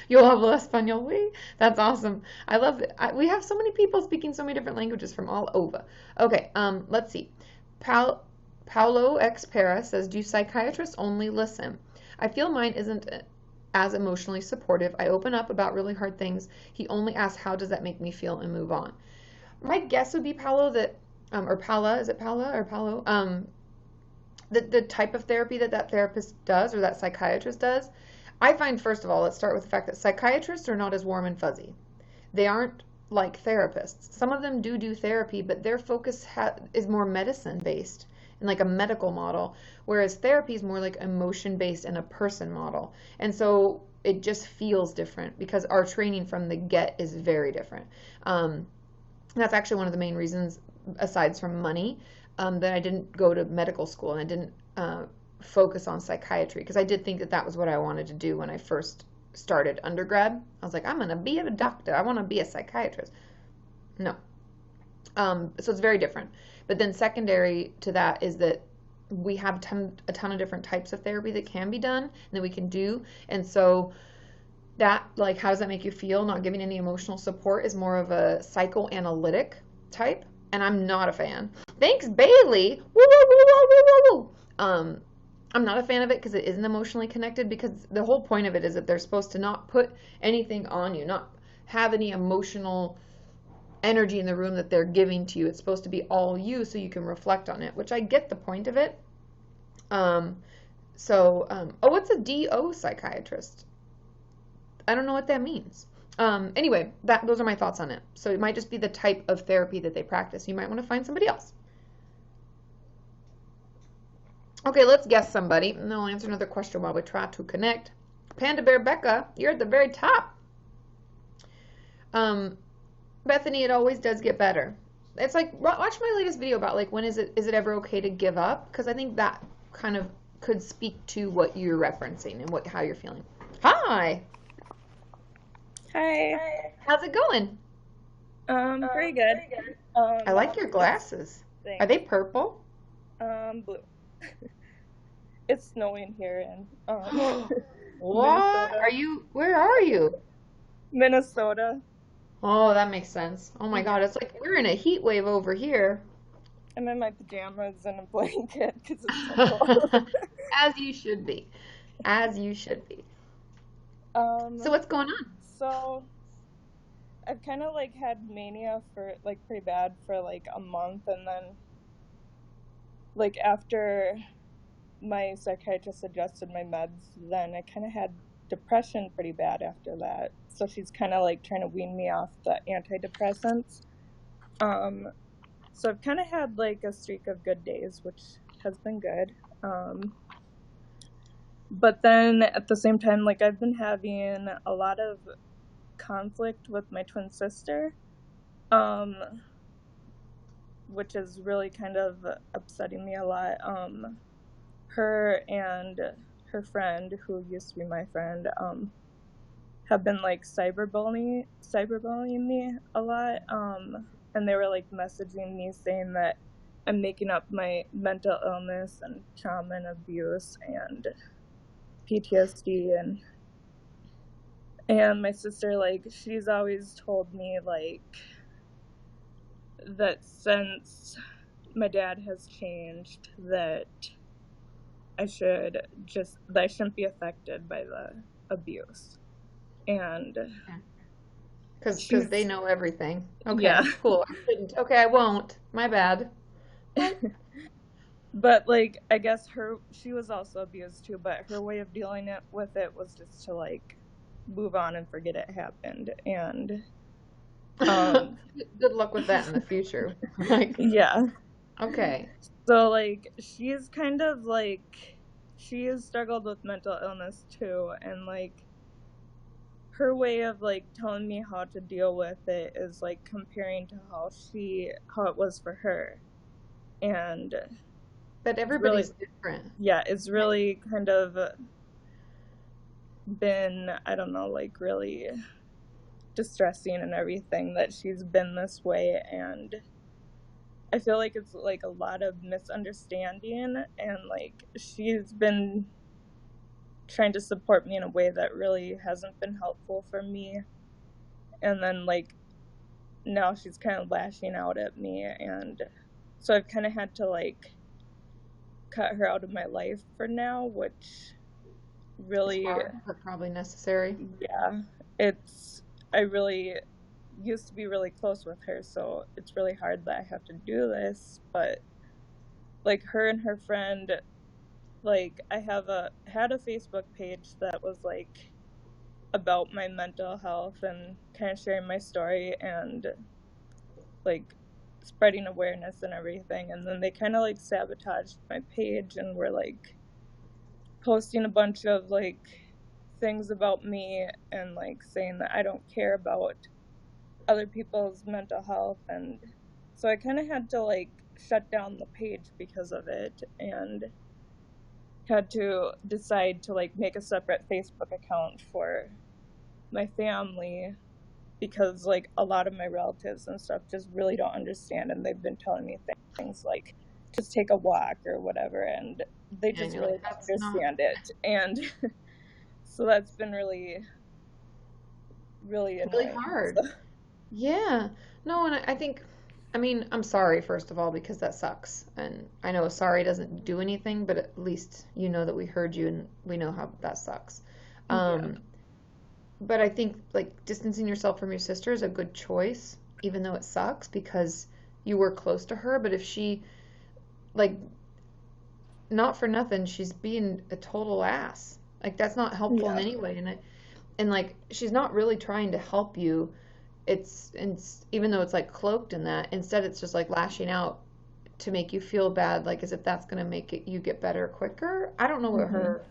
Yo hablo español, oui. That's awesome. I love it. We have so many people speaking so many different languages from all over. Okay, let's see. Paulo X Para says, do psychiatrists only listen? I feel mine isn't as emotionally supportive. I open up about really hard things. He only asks, how does that make me feel, and move on. My guess would be, Paulo, that, or Paula, is it Paula or Paulo? The type of therapy that therapist does or that psychiatrist does, I find, first of all, let's start with the fact that psychiatrists are not as warm and fuzzy. They aren't like therapists. Some of them do therapy, but their focus is more medicine-based and like a medical model, whereas therapy is more like emotion-based and a person model. And so it just feels different because our training from the get is very different. That's actually one of the main reasons, aside from money, that I didn't go to medical school and I didn't focus on psychiatry, because I did think that was what I wanted to do when I first started undergrad. I was like, I'm going to be a doctor. I want to be a psychiatrist. No. So it's very different. But then secondary to that is that we have a ton of different types of therapy that can be done and that we can do. And so that, like, how does that make you feel? Not giving any emotional support is more of a psychoanalytic type. And I'm not a fan. Thanks, Bailey. Woo, woo, woo, woo, woo, woo, woo. I'm not a fan of it because it isn't emotionally connected, because the whole point of it is that they're supposed to not put anything on you, not have any emotional energy in the room that they're giving to you. It's supposed to be all you so you can reflect on it, which I get the point of it. What's a DO psychiatrist? I don't know what that means. Anyway, those are my thoughts on it. So it might just be the type of therapy that they practice. You might want to find somebody else. Okay, let's guess somebody, and then I'll answer another question while we try to connect. Panda Bear Becca, you're at the very top. Bethany, it always does get better. It's like, watch my latest video about like, when is it ever okay to give up? Because I think that kind of could speak to what you're referencing and how you're feeling. Hi. Hi. How's it going? Pretty good. I like your glasses. Thanks. Are they purple? Blue. It's snowing here in What? Minnesota. Where are you? Minnesota. Oh, that makes sense. Oh my God, it's like we're in a heat wave over here. I'm in my pajamas and a blanket because it's so cold. As you should be. As you should be. So what's going on? So I've kind of like had mania for like pretty bad for like a month, and then like after my psychiatrist adjusted my meds, then I kind of had depression pretty bad after that. So she's kind of like trying to wean me off the antidepressants. So I've kind of had like a streak of good days, which has been good. But then at the same time, like I've been having a lot of conflict with my twin sister, which is really kind of upsetting me a lot. Her and her friend, who used to be my friend, have been like cyberbullying me a lot. And they were like messaging me saying that I'm making up my mental illness and trauma and abuse and PTSD, and my sister, like, she's always told me like that since my dad has changed, that I shouldn't be affected by the abuse. And Because they know everything. yeah. Okay, cool. I shouldn't. Okay, I won't. My bad. What? But like, I guess she was also abused too, but her way of dealing with it was just to like move on and forget it happened. And good luck with that in the future. Like, yeah. okay. So like, she's kind of like, she has struggled with mental illness too, and like, her way of like telling me how to deal with it is like comparing to how it was for her. And But everybody's really different. yeah, it's really kind of been, I don't know, like really distressing and everything that she's been this way. And I feel like it's like a lot of misunderstanding, and like she's been trying to support me in a way that really hasn't been helpful for me. And then like now she's kind of lashing out at me, and so I've kind of had to like cut her out of my life for now, which really, It's hard, but probably necessary. yeah, I really used to be really close with her, so it's really hard that I have to do this. But like her and her friend, like I had a Facebook page that was like about my mental health and kind of sharing my story and like spreading awareness and everything. And then they kind of like sabotaged my page and were like posting a bunch of like things about me and like saying that I don't care about other people's mental health. And so I kind of had to like shut down the page because of it, and had to decide to like make a separate Facebook account for my family, because like a lot of my relatives and stuff just really don't understand, and they've been telling me things like just take a walk or whatever, and they just really don't understand it. And so that's been really annoying. Really hard. Yeah. No, and I think, I mean, I'm sorry, first of all, because that sucks. And I know sorry doesn't do anything, but at least you know that we heard you and we know how that sucks. Yeah. But I think like distancing yourself from your sister is a good choice, even though it sucks because you were close to her. But if she, like, not for nothing, she's being a total ass. Like that's not helpful in any way. And like she's not really trying to help you. It's even though it's like cloaked in that, instead it's just like lashing out to make you feel bad, like as if that's gonna make you get better quicker. I don't know what her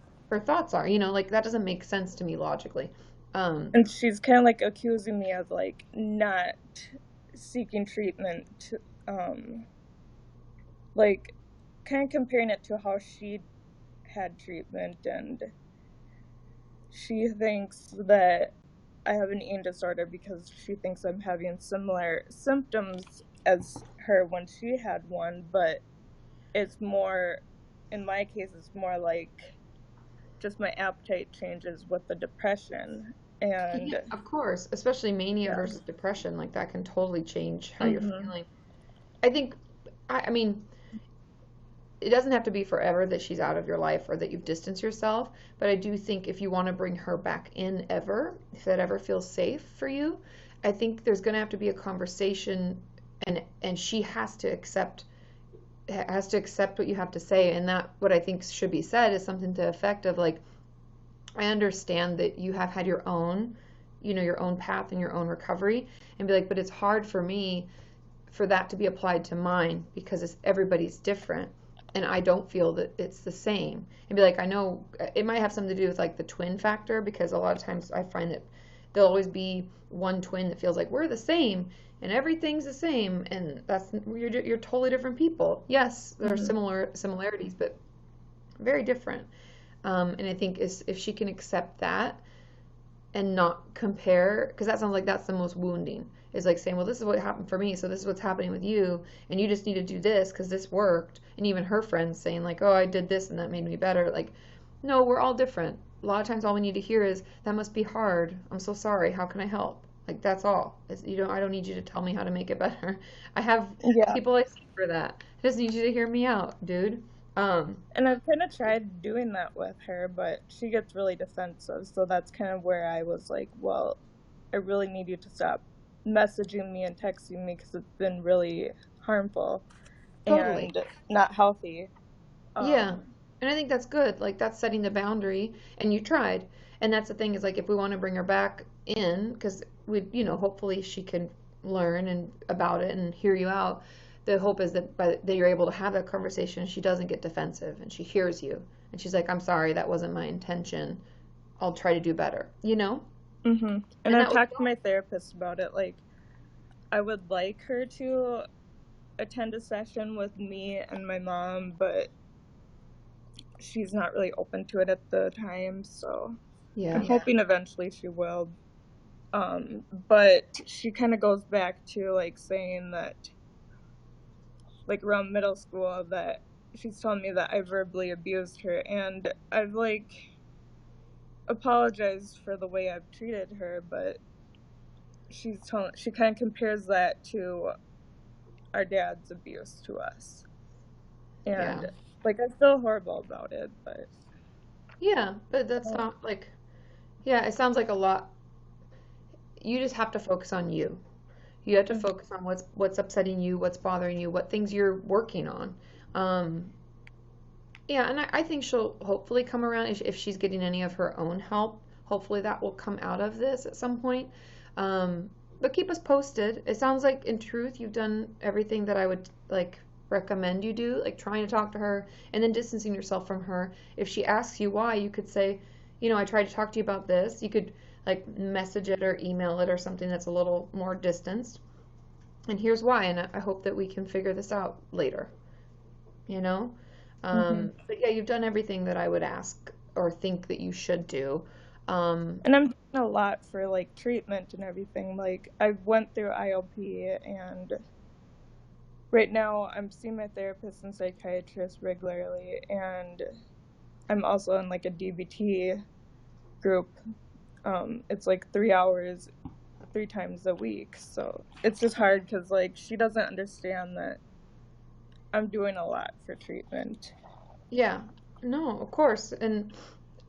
thoughts are. You know, like that doesn't make sense to me logically. And she's kind of like accusing me of like not seeking treatment, like kind of comparing it to how she had treatment, and she thinks that I have an eating disorder because she thinks I'm having similar symptoms as her when she had one, but it's more, in my case, it's more like just my appetite changes with the depression. And yeah, of course, especially mania versus depression, like that can totally change how you're feeling. I think, I mean, it doesn't have to be forever that she's out of your life or that you've distanced yourself, but I do think if you want to bring her back in ever, if that ever feels safe for you, I think there's going to have to be a conversation, and she has to accept what you have to say. And that what I think should be said is something to the effect of like, I understand that you have had your own, your own path and your own recovery, and be like, but it's hard for me for that to be applied to mine because everybody's different and I don't feel that it's the same. And be like, I know it might have something to do with like the twin factor, because a lot of times I find that there'll always be one twin that feels like we're the same and everything's the same, and you're totally different people. Yes, there are similarities, but very different. And I think if she can accept that and not compare, because that sounds like that's the most wounding, is like saying, well, this is what happened for me, so this is what's happening with you, and you just need to do this because this worked. And even her friends saying like, oh, I did this and that made me better. Like, no, we're all different. A lot of times all we need to hear is, that must be hard. I'm so sorry. How can I help? Like, that's all. I don't need you to tell me how to make it better. I have people I see for that. I just need you to hear me out, dude. And I've kind of tried doing that with her, but she gets really defensive. So that's kind of where I was like, well, I really need you to stop messaging me and texting me because it's been really harmful Totally. and not healthy. Yeah. And I think that's good. Like that's setting the boundary and you tried. And that's the thing is like if we want to bring her back in because we hopefully she can learn and about it and hear you out. The hope is that you're able to have that conversation, she doesn't get defensive and she hears you and she's like, "I'm sorry, that wasn't my intention. I'll try to do better." You know? And And I've that talked to my therapist about it. Like, I would like her to attend a session with me and my mom, but she's not really open to it at the time. So I'm hoping eventually she will. But she kind of goes back to like saying that, like around middle school, that she's telling me that I verbally abused her, and I've like apologized for the way I've treated her, but she kind of compares that to our dad's abuse to us, and like I feel horrible about it, but but that's not like it sounds like a lot. You just have to focus on you. You have to focus on what's upsetting you, what's bothering you, what things you're working on. And I think she'll hopefully come around if she's getting any of her own help. Hopefully that will come out of this at some point. But keep us posted. It sounds like in truth you've done everything that I would like recommend you do, like trying to talk to her and then distancing yourself from her. If she asks you why, you could say, I tried to talk to you about this. You could like message it or email it or something that's a little more distanced. And here's why, and I hope that we can figure this out later. You know? But yeah, you've done everything that I would ask or think that you should do. And I'm doing a lot for like treatment and everything. Like I went through IOP, and right now I'm seeing my therapist and psychiatrist regularly, and I'm also in like a DBT group. It's like 3 hours 3 times a week, so it's just hard because like she doesn't understand that I'm doing a lot for treatment. Yeah, no, of course. And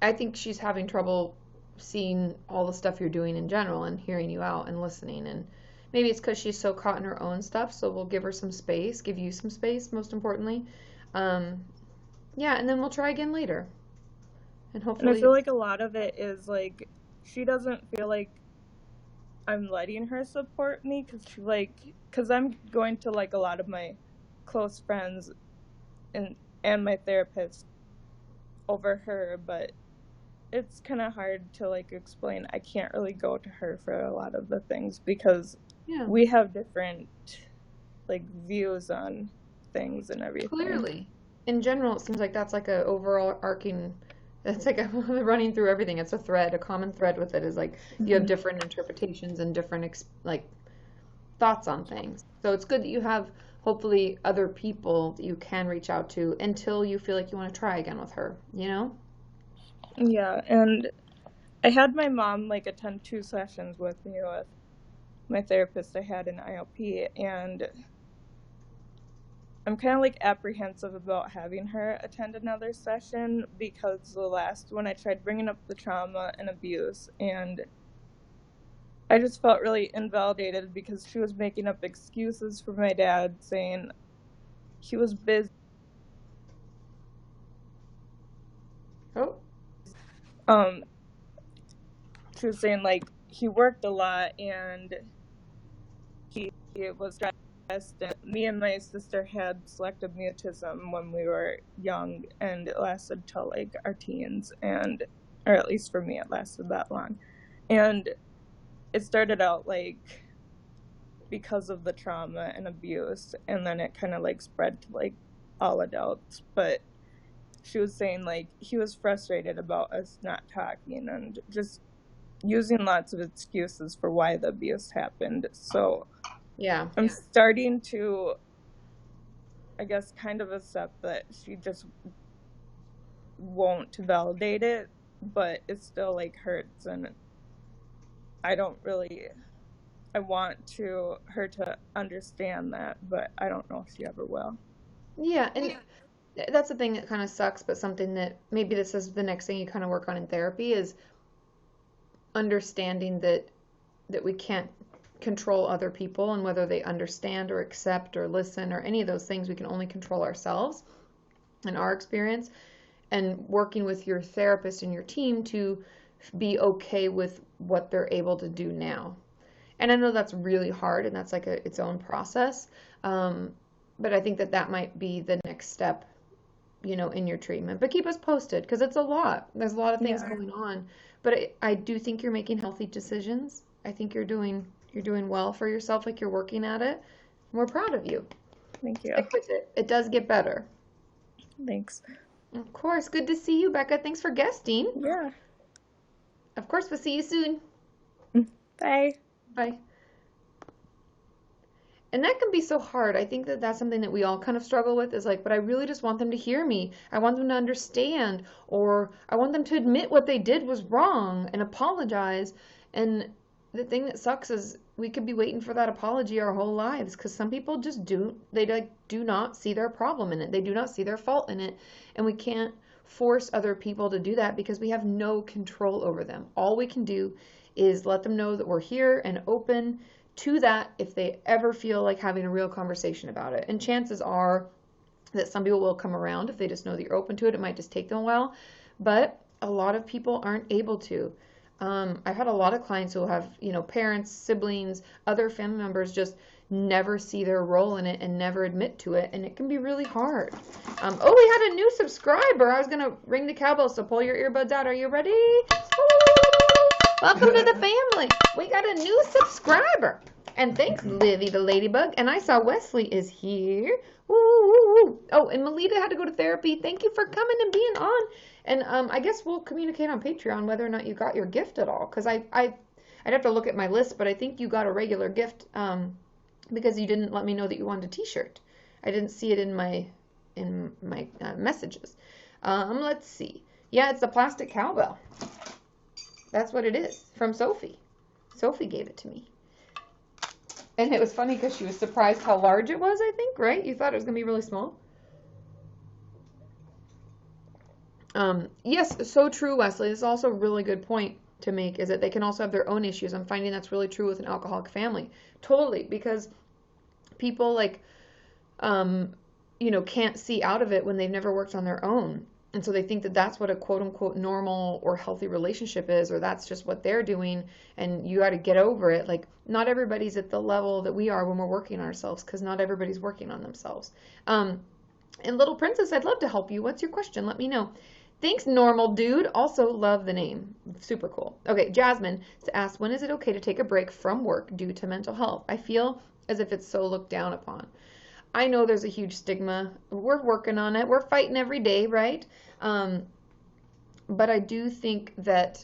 I think she's having trouble seeing all the stuff you're doing in general and hearing you out and listening. And maybe it's because she's so caught in her own stuff, so we'll give her some space, give you some space, most importantly. Yeah, and then we'll try again later. And And I hopefully, feel like a lot of it is like she doesn't feel like I'm letting her support me because I'm going to like a lot of my close friends and my therapist over her, but it's kind of hard to like explain. I can't really go to her for a lot of the things because we have different like views on things and everything. Clearly. In general, it seems like that's like a overall arcing, it's like a running through everything. It's a thread, a common thread with it is like you have different interpretations and different like thoughts on things. So it's good that you have hopefully other people that you can reach out to until you feel like you want to try again with her, you know? Yeah, and I had my mom like attend 2 sessions with me with my therapist I had in ILP, and I'm kind of like apprehensive about having her attend another session because the last one I tried bringing up the trauma and abuse, and I just felt really invalidated because she was making up excuses for my dad, saying he was busy. Oh. She was saying like he worked a lot and he was stressed. And me and my sister had selective mutism when we were young, and it lasted till like our teens, or at least for me, it lasted that long. And it started out like because of the trauma and abuse, and then it kind of like spread to like all adults. But she was saying like he was frustrated about us not talking and just using lots of excuses for why the abuse happened. So yeah, I'm starting to, I guess, kind of accept that she just won't validate it, but it still like hurts, and I don't really, I want her to understand that, but I don't know if she ever will. Yeah, and that's the thing that kind of sucks, but something that maybe this is the next thing you kind of work on in therapy is understanding that we can't control other people and whether they understand or accept or listen or any of those things. We can only control ourselves and our experience, and working with your therapist and your team to be okay with what they're able to do now. And I know that's really hard and that's like its own process. But I think that might be the next step, in your treatment. But keep us posted because it's a lot. There's a lot of things going on. But I do think you're making healthy decisions. I think you're doing well for yourself, like you're working at it. We're proud of you. Thank you. Stick with it. It does get better. Thanks. Of course. Good to see you, Becca. Thanks for guesting. Yeah. Of course. We'll see you soon. Bye. Bye. And that can be so hard. I think that that's something that we all kind of struggle with is like, but I really just want them to hear me. I want them to understand, or I want them to admit what they did was wrong and apologize. And the thing that sucks is we could be waiting for that apology our whole lives because some people just do not see their problem in it. They do not see their fault in it. And we can't force other people to do that because we have no control over them. All we can do is let them know that we're here and open to that if they ever feel like having a real conversation about it. And chances are that some people will come around if they just know that you're open to it. It might just take them a while, but a lot of people aren't able to. I've had a lot of clients who have, parents, siblings, other family members just never see their role in it and never admit to it, and it can be really hard. We had a new subscriber. I was going to ring the cowbell, so pull your earbuds out. Are you ready? Welcome to the family. We got a new subscriber. And thanks, Livy the Ladybug. And I saw Wesley is here. Woo, woo, woo. Oh, and Melita had to go to therapy. Thank you for coming and being on. And I guess we'll communicate on Patreon whether or not you got your gift at all. Because I'd have to look at my list, but I think you got a regular gift because you didn't let me know that you wanted a t-shirt. I didn't see it in my messages. Let's see. Yeah, it's the plastic cowbell. That's what it is, from Sophie. Sophie gave it to me. And it was funny because she was surprised how large it was, I think, right? You thought it was going to be really small? Yes, so true, Wesley. This is also a really good point to make, is that they can also have their own issues. I'm finding that's really true with an alcoholic family. Totally, because people, can't see out of it when they've never worked on their own. And so they think that that's what a quote-unquote normal or healthy relationship is, or that's just what they're doing, and you got to get over it. Like, not everybody's at the level that we are when we're working on ourselves, because not everybody's working on themselves. And Little Princess, I'd love to help you. What's your question? Let me know. Thanks, Normal Dude. Also love the name. Super cool. Okay, Jasmine asked, when is it okay to take a break from work due to mental health? I feel as if it's so looked down upon. I know there's a huge stigma. We're working on it. We're fighting every day, right? But I do think that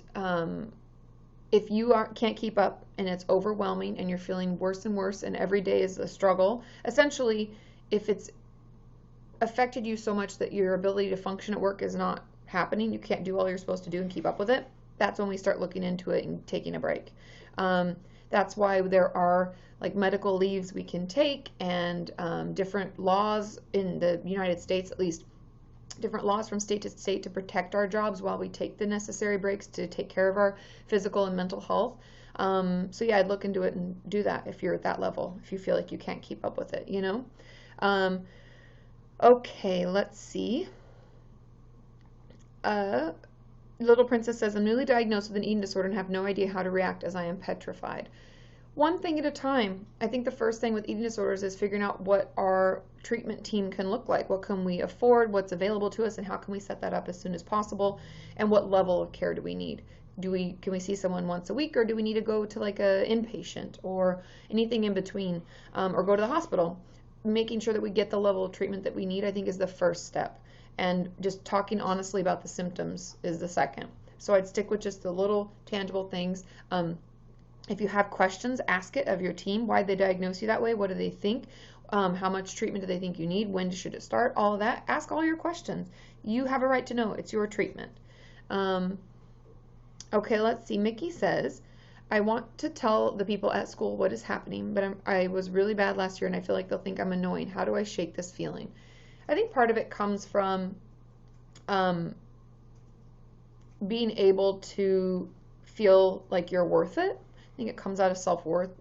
if you can't keep up and it's overwhelming and you're feeling worse and worse and every day is a struggle, essentially, if it's affected you so much that your ability to function at work is not happening, you can't do all you're supposed to do and keep up with it, that's when we start looking into it and taking a break. That's why there are medical leaves we can take, and different laws in the United States, at least different laws from state to state to protect our jobs while we take the necessary breaks to take care of our physical and mental health. So yeah, I'd look into it and do that if you're at that level, if you feel like you can't keep up with it, Okay, let's see. Little Princess says, I'm newly diagnosed with an eating disorder and have no idea how to react as I am petrified. One thing at a time. I think the first thing with eating disorders is figuring out what our treatment team can look like. What can we afford? What's available to us? And how can we set that up as soon as possible? And what level of care do we need? Can we see someone once a week, or do we need to go to a inpatient or anything in between, or go to the hospital? Making sure that we get the level of treatment that we need, I think, is the first step. And just talking honestly about the symptoms is the second. So I'd stick with just the little tangible things. If you have questions, ask it of your team. Why they diagnose you that way? What do they think? How much treatment do they think you need? When should it start? All of that. Ask all your questions. You have a right to know. It's your treatment. Okay, let's see. Mickey says, I want to tell the people at school what is happening, but I was really bad last year and I feel like they'll think I'm annoying. How do I shake this feeling? I think part of it comes from being able to feel like you're worth it. I think it comes out of self-worth,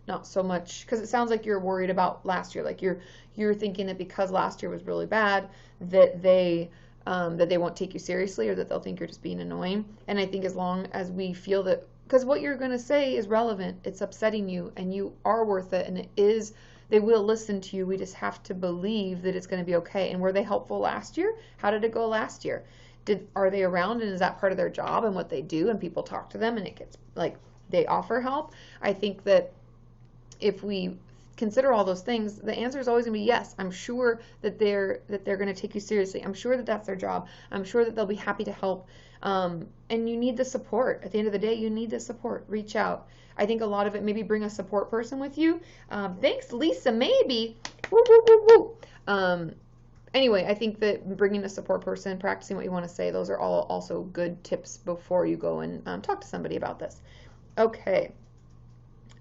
not so much because it sounds like you're worried about last year. Like you're thinking that because last year was really bad that they won't take you seriously, or that they'll think you're just being annoying. And I think as long as we feel that, because what you're going to say is relevant, it's upsetting you, and you are worth it, and they will listen to you. We just have to believe that it's going to be okay. And were they helpful last year? How did it go last year? Are they around, and is that part of their job and what they do, and people talk to them and it gets like they offer help? I think that if we consider all those things, the answer is always going to be yes. I'm sure that they're going to take you seriously. I'm sure that that's their job. I'm sure that they'll be happy to help. And you need the support. At the end of the day, you need the support. Reach out. I think a lot of it, maybe bring a support person with you. Thanks, Lisa. Maybe. Woo, woo, woo, woo. Anyway, I think that bringing a support person, practicing what you want to say, those are all also good tips before you go and talk to somebody about this. Okay.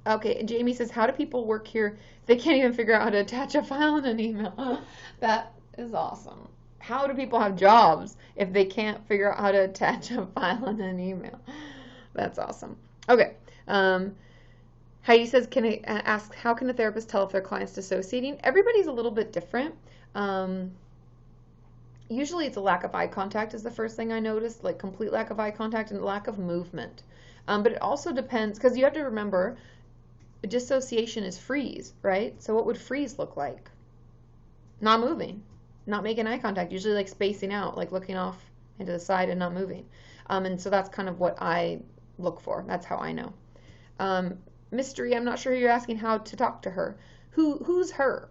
Okay, Jamie says, how do people work here? They can't even figure out how to attach a file in an email. That is awesome. How do people have jobs if they can't figure out how to attach a file in an email? That's awesome. Okay. Heidi says, can I ask, how can a therapist tell if their client's dissociating? Everybody's a little bit different. Usually it's a lack of eye contact is the first thing I noticed, like complete lack of eye contact and lack of movement. But it also depends, because you have to remember, dissociation is freeze, right? So what would freeze look like? Not moving, not making eye contact, usually like spacing out, like looking off into the side and not moving. And so that's kind of what I look for. That's how I know. Mystery, I'm not sure who you're asking how to talk to her. Who's her?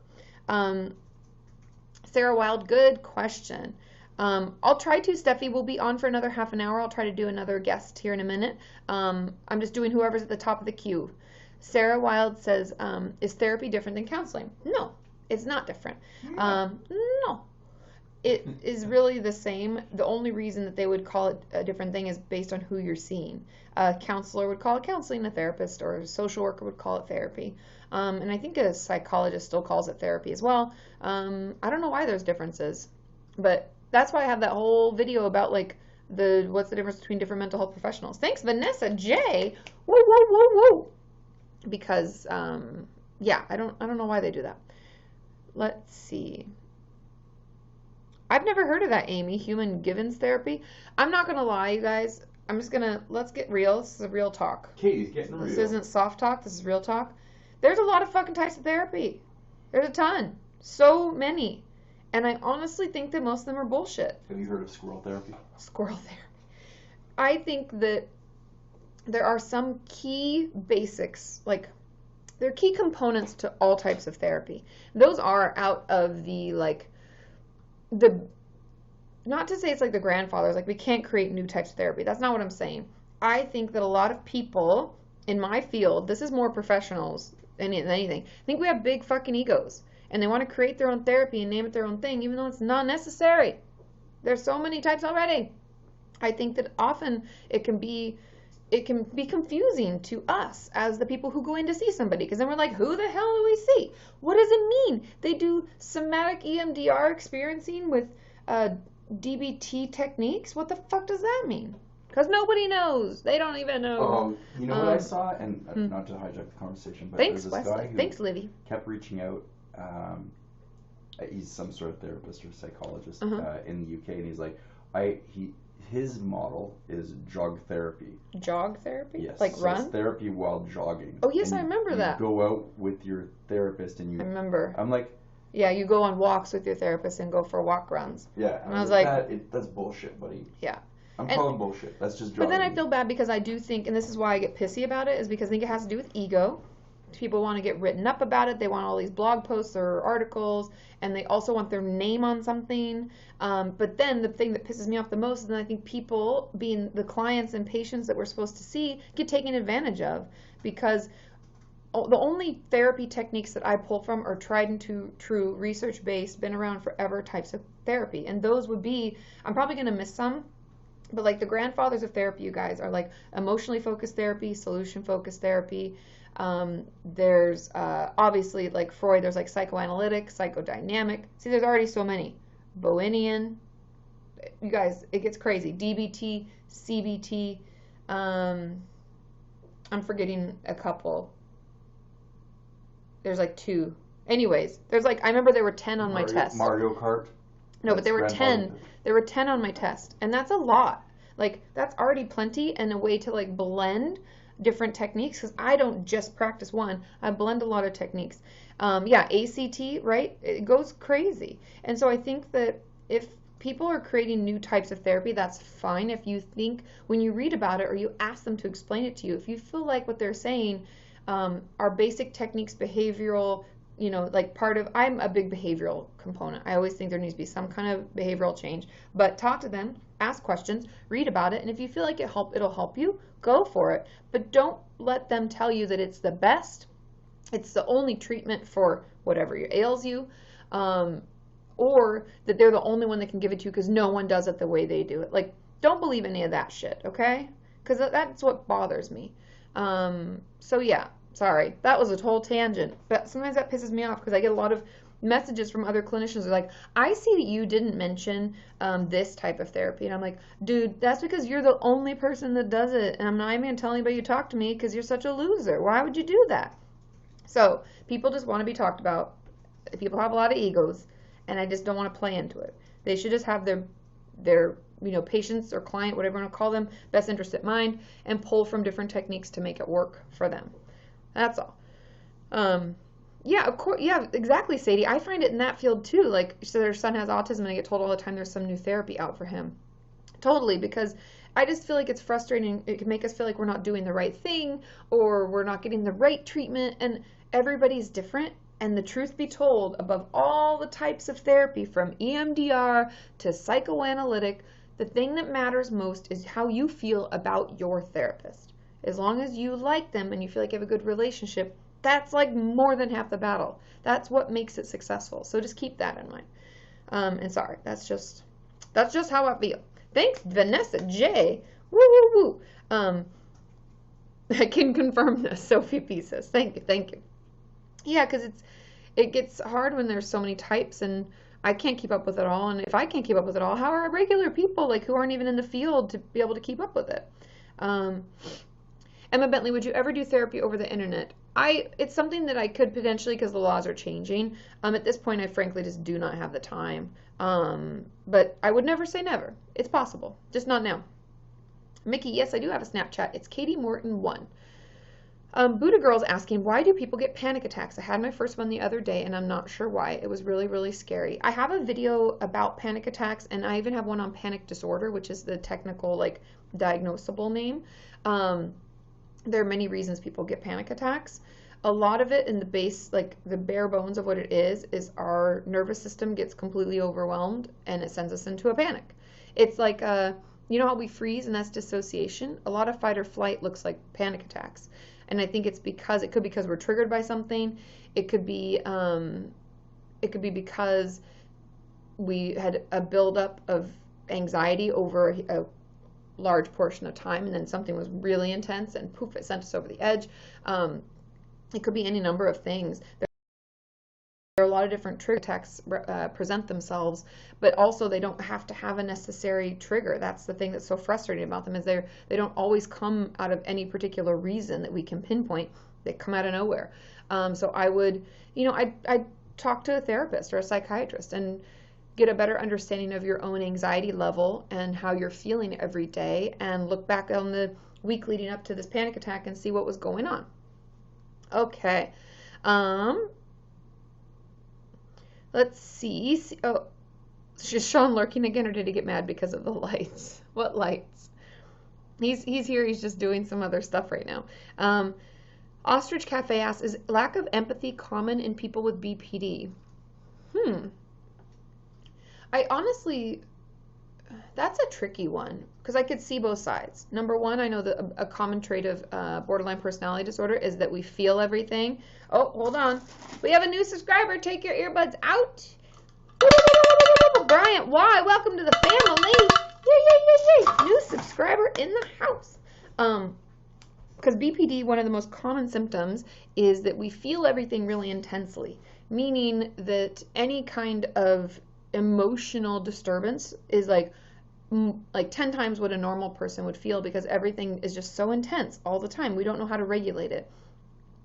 Sarah Wild, good question. I'll try to. Steffi will be on for another half an hour. I'll try to do another guest here in a minute. I'm just doing whoever's at the top of the queue. Sarah Wild says, is therapy different than counseling? No, it's not different. No, it is really the same. The only reason that they would call it a different thing is based on who you're seeing. A counselor would call it counseling, a therapist or a social worker would call it therapy. And I think a psychologist still calls it therapy as well. I don't know why there's differences, but that's why I have that whole video about like what's the difference between different mental health professionals. Thanks, Vanessa J. Woo, woo, woo, woo. Because, yeah, I don't know why they do that. Let's see. I've never heard of that, Amy. Human Givens therapy. I'm not going to lie, you guys. I'm just going to, let's get real. This is a real talk. Katie's getting real. This isn't soft talk. This is real talk. There's a lot of fucking types of therapy. There's a ton. So many. And I honestly think that most of them are bullshit. Have you heard of squirrel therapy? Squirrel therapy. I think that there are some key basics, like there are key components to all types of therapy. Those are out of the, like, not to say it's like the grandfathers, like we can't create new types of therapy. That's not what I'm saying. I think that a lot of people in my field, this is more professionals than anything, I think we have big fucking egos. And they want to create their own therapy and name it their own thing, even though it's not necessary. There's so many types already. I think that often it can be confusing to us as the people who go in to see somebody, because then we're like, who the hell do we see? What does it mean? They do somatic EMDR experiencing with DBT techniques? What the fuck does that mean? Because nobody knows. They don't even know. You know what I saw? And not to hijack the conversation, but thanks, there's this Wesley. guy who Thanks, Livy. kept reaching out. He's some sort of therapist or psychologist in the UK, and he's like, his model is jog therapy. Jog therapy? Yes. Like so run? It's therapy while jogging. Oh, yes, and I remember that. You go out with your therapist and you... I remember. I'm like... Yeah, you go on walks with your therapist and go for walk runs. Yeah. And I was like... That's bullshit, buddy. Yeah. I'm calling bullshit. That's just jogging. But then I feel bad because I do think, and this is why I get pissy about it, is because I think it has to do with ego. People want to get written up about it. They want all these blog posts or articles, and they also want their name on something. But then the thing that pisses me off the most is that I think people, being the clients and patients that we're supposed to see, get taken advantage of, because the only therapy techniques that I pull from are tried and true, research-based, been around forever types of therapy. And those would be, I'm probably going to miss some, but like the grandfathers of therapy, you guys, are like emotionally focused therapy, solution-focused therapy. There's obviously like Freud, there's like psychoanalytic, psychodynamic. See, there's already so many. Bohemian. You guys, it gets crazy. DBT, CBT. I'm forgetting a couple. There's like 2. Anyways, there's like, I remember there were 10 on my test. Mario Kart. No, but there were 10. There were 10 on my test, and that's a lot. Like, that's already plenty, and a way to like blend different techniques, because I don't just practice one. I blend a lot of techniques. Yeah, ACT, right? It goes crazy. And so I think that if people are creating new types of therapy, that's fine. If you think, when you read about it or you ask them to explain it to you, if you feel like what they're saying are basic techniques, behavioral, you know, like part of, I'm a big behavioral component. I always think there needs to be some kind of behavioral change, but talk to them, ask questions, read about it, and if you feel like it'll help you, go for it. But don't let them tell you that it's the best, it's the only treatment for whatever ails you, or that they're the only one that can give it to you because no one does it the way they do it. Like, don't believe any of that shit, okay? Because that's what bothers me. So yeah, sorry, that was a total tangent, but sometimes that pisses me off because I get a lot of messages from other clinicians. They're like, I see that you didn't mention this type of therapy, and I'm like, dude, that's because you're the only person that does it, and I'm not even gonna tell anybody you talk to me because you're such a loser. Why would you do that? So people just want to be talked about. People have a lot of egos, and I just don't want to play into it. They should just have their you know, patients or client, whatever you want to call them, best interest at mind, and pull from different techniques to make it work for them. That's all. Yeah, of course. Yeah, exactly, Sadie. I find it in that field too. Like, so their son has autism, and I get told all the time there's some new therapy out for him. Totally, because I just feel like it's frustrating. It can make us feel like we're not doing the right thing, or we're not getting the right treatment, and everybody's different. And the truth be told, above all the types of therapy, from EMDR to psychoanalytic, the thing that matters most is how you feel about your therapist. As long as you like them and you feel like you have a good relationship, that's like more than half the battle. That's what makes it successful. So just keep that in mind. And sorry, that's just how I feel. Thanks, Vanessa J. Woo woo woo. I can confirm this, Sophie P says. Thank you. Yeah, because it gets hard when there's so many types, and I can't keep up with it all. And if I can't keep up with it all, how are regular people, like, who aren't even in the field, to be able to keep up with it? Emma Bentley, would you ever do therapy over the internet? It's something that I could potentially, because the laws are changing. At this point, I frankly just do not have the time. But I would never say never. It's possible, just not now. Mickey, yes, I do have a Snapchat. It's Kati Morton 1. Buddha Girl's asking, why do people get panic attacks? I had my first one the other day, and I'm not sure why. It was really, really scary. I have a video about panic attacks, and I even have one on panic disorder, which is the technical, like, diagnosable name. There are many reasons people get panic attacks. A lot of it in the base, like the bare bones of what it is our nervous system gets completely overwhelmed, and it sends us into a panic. It's like, you know how we freeze, and that's dissociation? A lot of fight or flight looks like panic attacks. And I think it's because, it could be because we're triggered by something. It could be because we had a buildup of anxiety over a large portion of time, and then something was really intense, and poof, it sent us over the edge. It could be any number of things. There are a lot of different trigger attacks present themselves, but also they don't have to have a necessary trigger. That's the thing that's so frustrating about them, is they don't always come out of any particular reason that we can pinpoint. They come out of nowhere. So I would, I'd talk to a therapist or a psychiatrist and get a better understanding of your own anxiety level and how you're feeling every day, and look back on the week leading up to this panic attack and see what was going on. Okay. Let's see. Oh, is Sean lurking again, or did he get mad because of the lights? What lights? He's here. He's just doing some other stuff right now. Ostrich Cafe asks, is lack of empathy common in people with BPD? I honestly, that's a tricky one, because I could see both sides. Number one, I know that a common trait of borderline personality disorder is that we feel everything. Oh, hold on. We have a new subscriber. Take your earbuds out. Bryant, why? Welcome to the family. Yay. New subscriber in the house. Because BPD, one of the most common symptoms is that we feel everything really intensely, meaning that any kind of emotional disturbance is like 10 times what a normal person would feel, because everything is just so intense all the time. We don't know how to regulate it.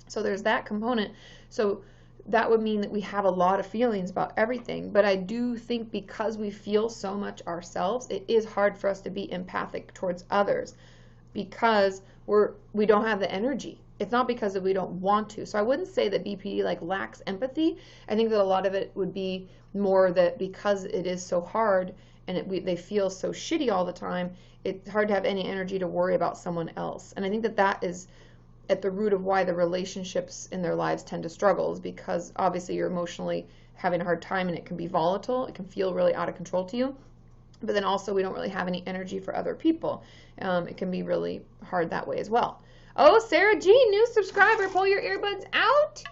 So there's that component. So that would mean that we have a lot of feelings about everything. But I do think because we feel so much ourselves, it is hard for us to be empathic towards others, because we don't have the energy. It's not because we don't want to. So I wouldn't say that BPD like lacks empathy. I think that a lot of it would be more that because it is so hard and they feel so shitty all the time, it's hard to have any energy to worry about someone else. And I think that that is at the root of why the relationships in their lives tend to struggle, is because obviously you're emotionally having a hard time and it can be volatile. It can feel really out of control to you. But then also we don't really have any energy for other people. It can be really hard that way as well. Oh, Sarah G, new subscriber. Pull your earbuds out.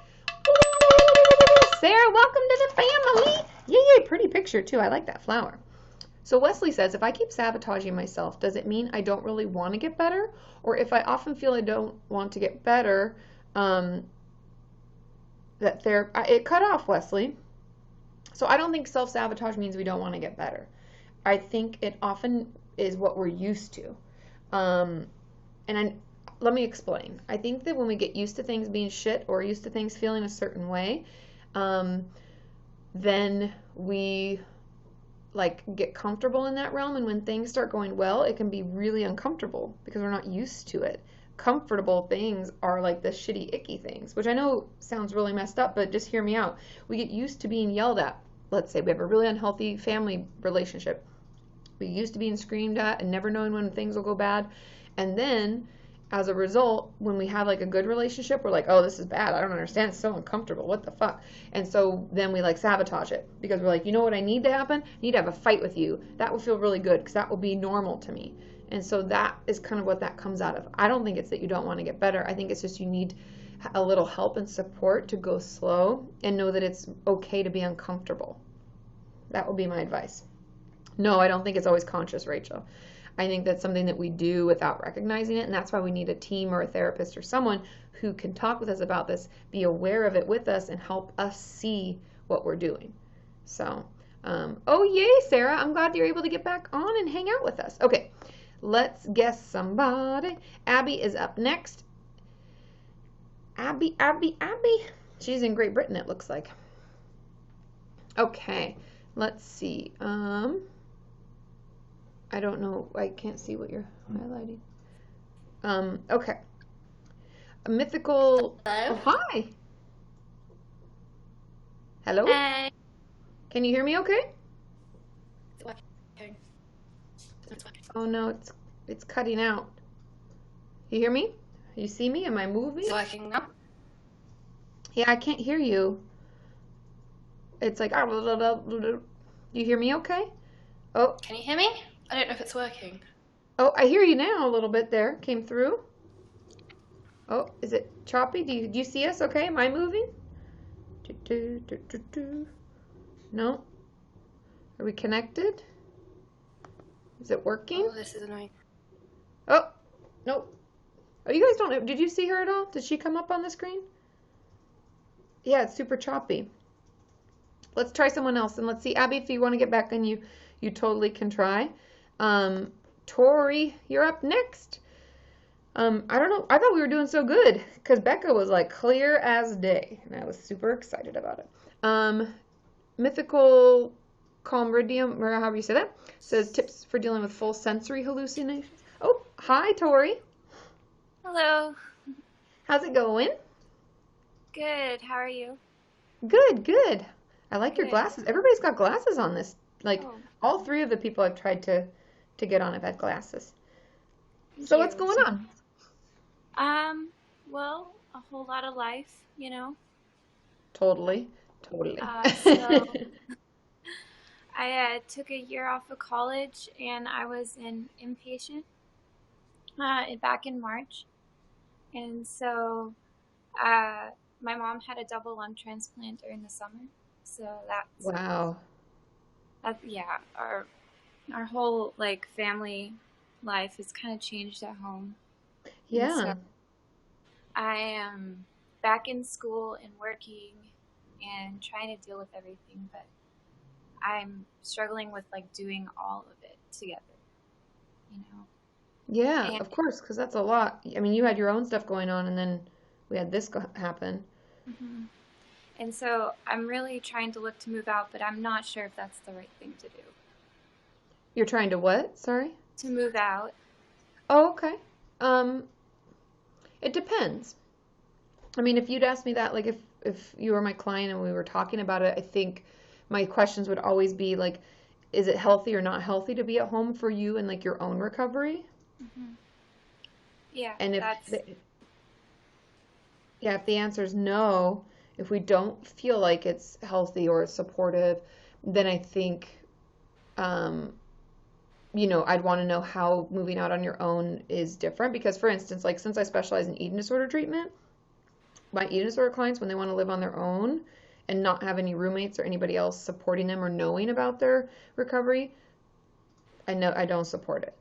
Sarah, welcome to the family. Yay, pretty picture too. I like that flower. So Wesley says, if I keep sabotaging myself, does it mean I don't really want to get better? Or if I often feel I don't want to get better, it cut off, Wesley. So I don't think self-sabotage means we don't want to get better. I think it often is what we're used to. Let me explain. I think that when we get used to things being shit or used to things feeling a certain way, then we get comfortable in that realm, and when things start going well, it can be really uncomfortable because we're not used to it. Comfortable things are like the shitty, icky things, which I know sounds really messed up, but just hear me out. We get used to being yelled at. Let's say we have a really unhealthy family relationship. We used to being screamed at and never knowing when things will go bad. And then as a result, when we have a good relationship, we're like, oh, this is bad. I don't understand. It's so uncomfortable. What the fuck? And so then we sabotage it, because we're like, you know what I need to happen? I need to have a fight with you. That will feel really good because that will be normal to me. And so that is kind of what that comes out of. I don't think it's that you don't want to get better. I think it's just you need a little help and support to go slow and know that it's okay to be uncomfortable. That would be my advice. No, I don't think it's always conscious, Rachel. I think that's something that we do without recognizing it, and that's why we need a team or a therapist or someone who can talk with us about this, be aware of it with us, and help us see what we're doing. So, oh yay, Sarah, I'm glad you're able to get back on and hang out with us. Okay, let's guess somebody. Abby is up next. Abby. She's in Great Britain, it looks like. Okay, let's see. I don't know. I can't see what you're highlighting. Okay. A mythical. Hello. Oh, hi. Hello. Hey. Can you hear me? Okay. It's working. It's working. Oh no, it's cutting out. You hear me? You see me? Am I moving? It's working now. Yeah, I can't hear you. It's like. You hear me? Okay. Oh. Can you hear me? I don't know if it's working. Oh, I hear you now a little bit there. Came through. Oh, is it choppy? Do you see us okay? Am I moving? No? Are we connected? Is it working? Oh, this is annoying. Oh, no. Oh, you guys don't... Did you see her at all? Did she come up on the screen? Yeah, it's super choppy. Let's try someone else, and let's see. Abby, if you want to get back on, you totally can try. Tori, you're up next. I don't know. I thought we were doing so good because Becca was clear as day, and I was super excited about it. Mythical Comridium, or however you say that, says tips for dealing with full sensory hallucinations. Oh, hi, Tori. Hello. How's it going? Good. How are you? Good. I like your Good. glasses. Everybody's got glasses on this. Oh. All three of the people I've tried to get on have had glasses. So what's going on? Well, a whole lot of life, you know. Totally. So I took a year off of college, and I was an inpatient back in March. And so my mom had a double lung transplant during the summer. So that's Wow. yeah, our whole family life has kind of changed at home. Yeah. So I am back in school and working and trying to deal with everything, but I'm struggling with like doing all of it together, you know. Yeah, And of course, because that's a lot. I mean, you had your own stuff going on, and then we had this happen. mhm. And so I'm really trying to look to move out, but I'm not sure if that's the right thing to do. You're trying to what? Sorry? To move out. Oh, okay. Um, it depends. I mean, if you'd asked me that, like if you were my client and we were talking about it, I think my questions would always be like, is it healthy or not healthy to be at home for you and like your own recovery? Hmm. Yeah, And that's if the answer is no, if we don't feel like it's healthy or supportive, then I think, um, I'd want to know how moving out on your own is different. Because, for instance, like since I specialize in eating disorder treatment, my eating disorder clients, when they want to live on their own and not have any roommates or anybody else supporting them or knowing about their recovery, I don't support it,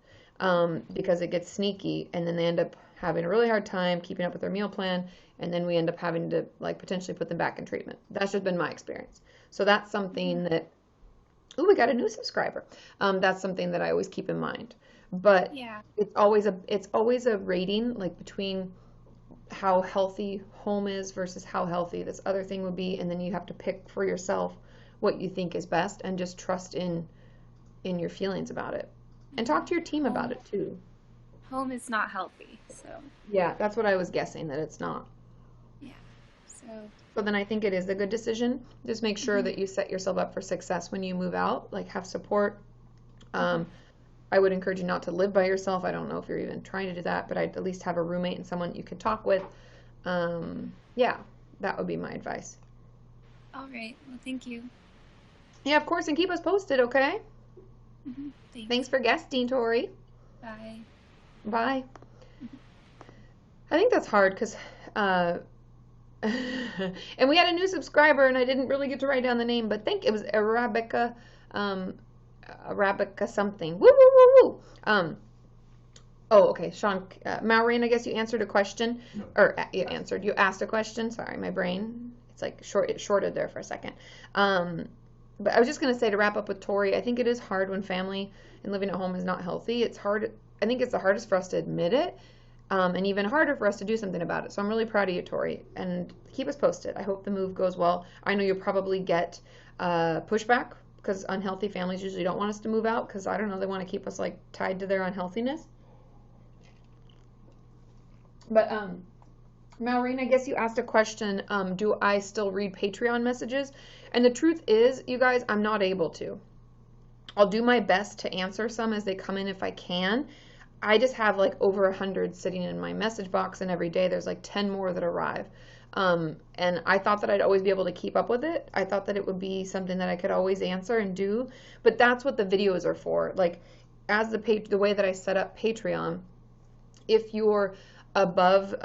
because it gets sneaky, and then they end up having a really hard time keeping up with their meal plan, and then we end up having to like potentially put them back in treatment. That's just been my experience. So that's something that, oh, we got a new subscriber. That's something that I always keep in mind. But yeah. it's always a rating, like between how healthy home is versus how healthy this other thing would be, and then you have to pick for yourself what you think is best, and just trust in your feelings about it, and talk to your team about it too. Home is not healthy, so Yeah, that's what I was guessing, that it's not. yeah. So then I think it is a good decision. Just make sure that you set yourself up for success when you move out, like have support. I would encourage you not to live by yourself. I don't know if you're even trying to do that, but I'd at least have a roommate and someone you could talk with. Yeah, that would be my advice. All right. Well, thank you. Yeah, of course, and keep us posted, okay? Thanks. Thanks for guesting, Tori. Bye. Bye. I think that's hard because, and we had a new subscriber, and I didn't really get to write down the name, but it was Arabica, Arabica something. Woo, woo, woo, woo. Oh, okay, Sean, Maureen, I guess you answered a question, or you asked a question. Sorry, my brain, it's like it shorted there for a second. But I was just going to say, to wrap up with Tori, I think it is hard when family and living at home is not healthy. It's hard. I think it's the hardest for us to admit it, and even harder for us to do something about it. So I'm really proud of you, Tori, and keep us posted. I hope the move goes well. I know you'll probably get pushback, because unhealthy families usually don't want us to move out, because, I don't know, they want to keep us like tied to their unhealthiness. But Maureen, I guess you asked a question, do I still read Patreon messages? And the truth is, you guys, I'm not able to. I'll do my best to answer some as they come in if I can. I just have like over 100 sitting in my message box, and every day there's like 10 more that arrive. And I thought that I'd always be able to keep up with it. I thought that it would be something that I could always answer and do, but that's what the videos are for. Like, as the way that I set up Patreon, if you're above,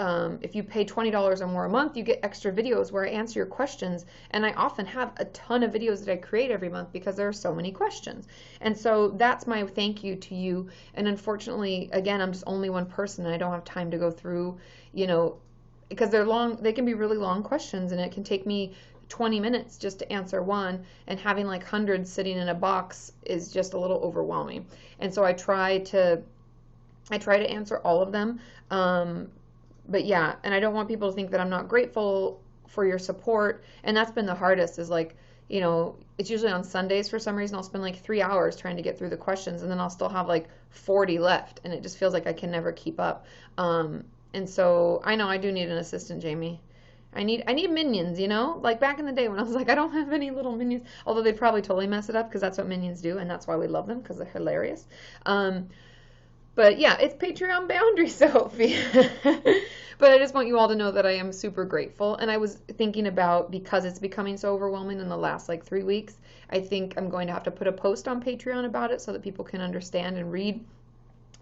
if you pay $20 or more a month, you get extra videos where I answer your questions, and I often have a ton of videos that I create every month because there are so many questions. And so that's my thank you to you. And unfortunately, again, I'm just only one person, and I don't have time to go through, because they're long, they can be really long questions, and it can take me 20 minutes just to answer one, and having like hundreds sitting in a box is just a little overwhelming. And so I try to answer all of them. But yeah, and I don't want people to think that I'm not grateful for your support. And that's been the hardest, is like, it's usually on Sundays for some reason. I'll spend like 3 hours trying to get through the questions, and then I'll still have like 40 left, and it just feels like I can never keep up. And so I know I do need an assistant, Jamie. I need minions, like back in the day when I was like, I don't have any little minions, although they'd probably totally mess it up, because that's what minions do, and that's why we love them, because they're hilarious. But yeah, it's Patreon boundary, Sophie. But I just want you all to know that I am super grateful. And I was thinking about, because it's becoming so overwhelming in the last like 3 weeks, I think I'm going to have to put a post on Patreon about it so that people can understand and read.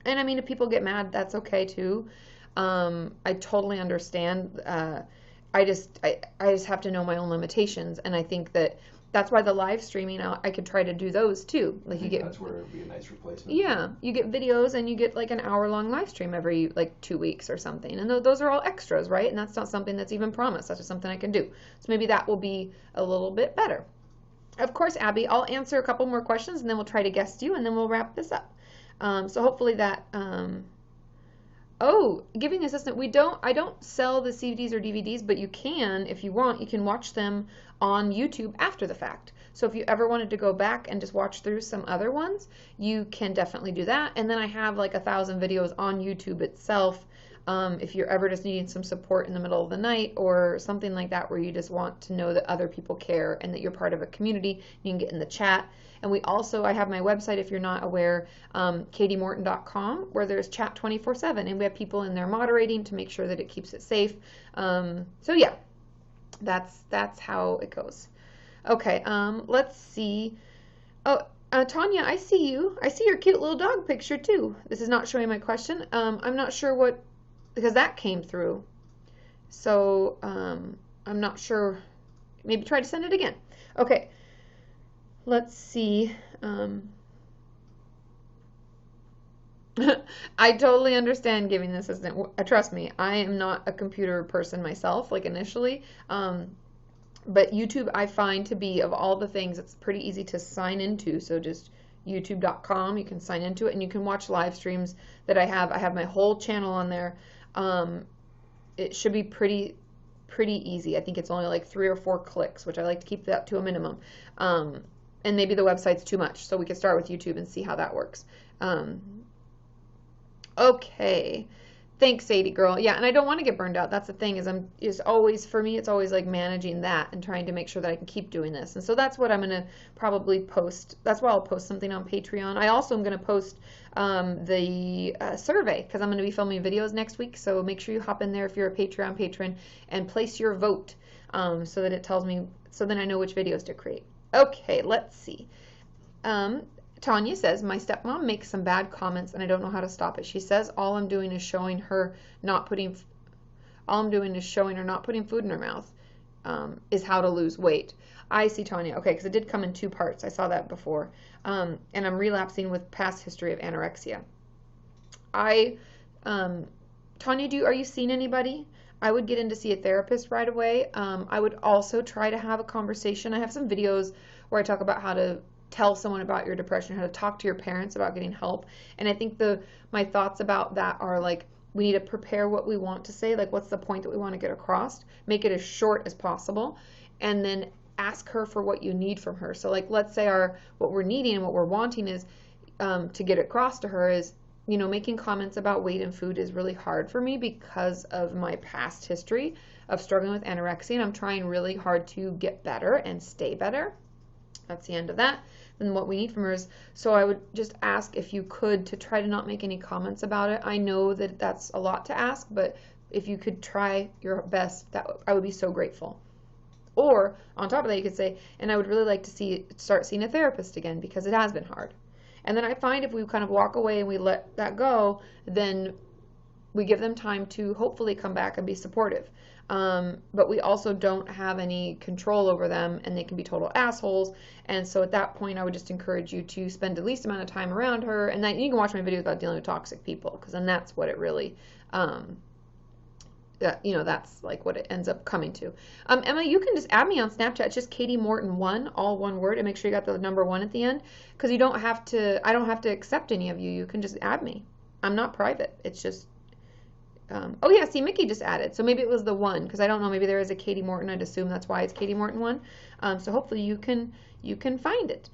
And I mean, if people get mad, that's okay too. I totally understand. I just have to know my own limitations. And I think that's why the live streaming, I could try to do those too. Like that's where it would be a nice replacement. Yeah, you get videos, and you get like an hour-long live stream every like 2 weeks or something. And those are all extras, right? And that's not something that's even promised. That's just something I can do. So maybe that will be a little bit better. Of course, Abby, I'll answer a couple more questions and then we'll try to guest you and then we'll wrap this up. So hopefully that, oh, Giving Assistant, I don't sell the CDs or DVDs, but you can, if you want, you can watch them on YouTube after the fact. So if you ever wanted to go back and just watch through some other ones, you can definitely do that. And then I have like 1,000 videos on YouTube itself. If you're ever just needing some support in the middle of the night or something like that, where you just want to know that other people care and that you're part of a community, you can get in the chat. And I have my website, if you're not aware, katimorton.com, where there's chat 24/7, and we have people in there moderating to make sure that it keeps it safe. So yeah, that's how it goes. Okay, let's see. Oh, Tanya, I see you. I see your cute little dog picture too. This is not showing my question. I'm not sure because that came through. So I'm not sure. Maybe try to send it again. Okay. Let's see. I totally understand Giving the Assistant. Trust me, I am not a computer person myself, like initially. But YouTube I find to be, of all the things, it's pretty easy to sign into. So just youtube.com, you can sign into it and you can watch live streams that I have. I have my whole channel on there. It should be pretty easy. I think it's only like 3 or 4 clicks, which I like to keep that to a minimum. And maybe the website's too much, so we could start with YouTube and see how that works. Okay. Thanks, Sadie girl. Yeah, and I don't want to get burned out. That's the thing, for me, it's always like managing that and trying to make sure that I can keep doing this. And so that's what I'm going to probably post. That's why I'll post something on Patreon. I also am going to post the survey, because I'm going to be filming videos next week. So make sure you hop in there if you're a Patreon patron and place your vote so that it tells me, so then I know which videos to create. Okay, let's see. Tanya says, my stepmom makes some bad comments and I don't know how to stop it. She says all I'm doing is showing her not putting food in her mouth is how to lose weight. I see, Tanya. Okay, because it did come in 2 parts. I saw that before. And I'm relapsing with past history of anorexia. Tanya, are you seeing anybody? I would get in to see a therapist right away. I would also try to have a conversation. I have some videos where I talk about how to tell someone about your depression, how to talk to your parents about getting help. And I think my thoughts about that are like, we need to prepare what we want to say, like what's the point that we want to get across, make it as short as possible, and then ask her for what you need from her. So like, let's say what we're needing and what we're wanting is to get across to her is, making comments about weight and food is really hard for me because of my past history of struggling with anorexia, and I'm trying really hard to get better and stay better. That's the end of that. Then what we need from her is, so I would just ask if you could to try to not make any comments about it. I know that that's a lot to ask, but if you could try your best, I would be so grateful. Or on top of that, you could say, and I would really like to start seeing a therapist again because it has been hard. And then I find if we kind of walk away and we let that go, then we give them time to hopefully come back and be supportive. But we also don't have any control over them, and they can be total assholes. And so at that point, I would just encourage you to spend the least amount of time around her. And then you can watch my videos about dealing with toxic people, because then that's what it really, that's like what it ends up coming to. Emma, you can just add me on Snapchat. It's just Kati Morton 1, all one word, and make sure you got the number 1 at the end, because I don't have to accept any of you. You can just add me. I'm not private. It's just. Oh yeah, see, Mickey just added, so maybe it was the 1, because I don't know, maybe there is a Kati Morton. I'd assume that's why it's Kati Morton 1. So hopefully you can find it.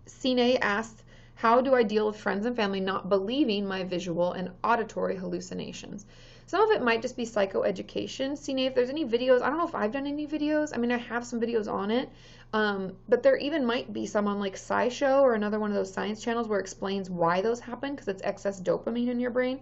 Cine asked, how do I deal with friends and family not believing my visual and auditory hallucinations? Some of it might just be psychoeducation. Cine, if there's any videos, I don't know if I've done any videos. I mean, I have some videos on it. But there even might be some on like SciShow or another one of those science channels where it explains why those happen, because it's excess dopamine in your brain.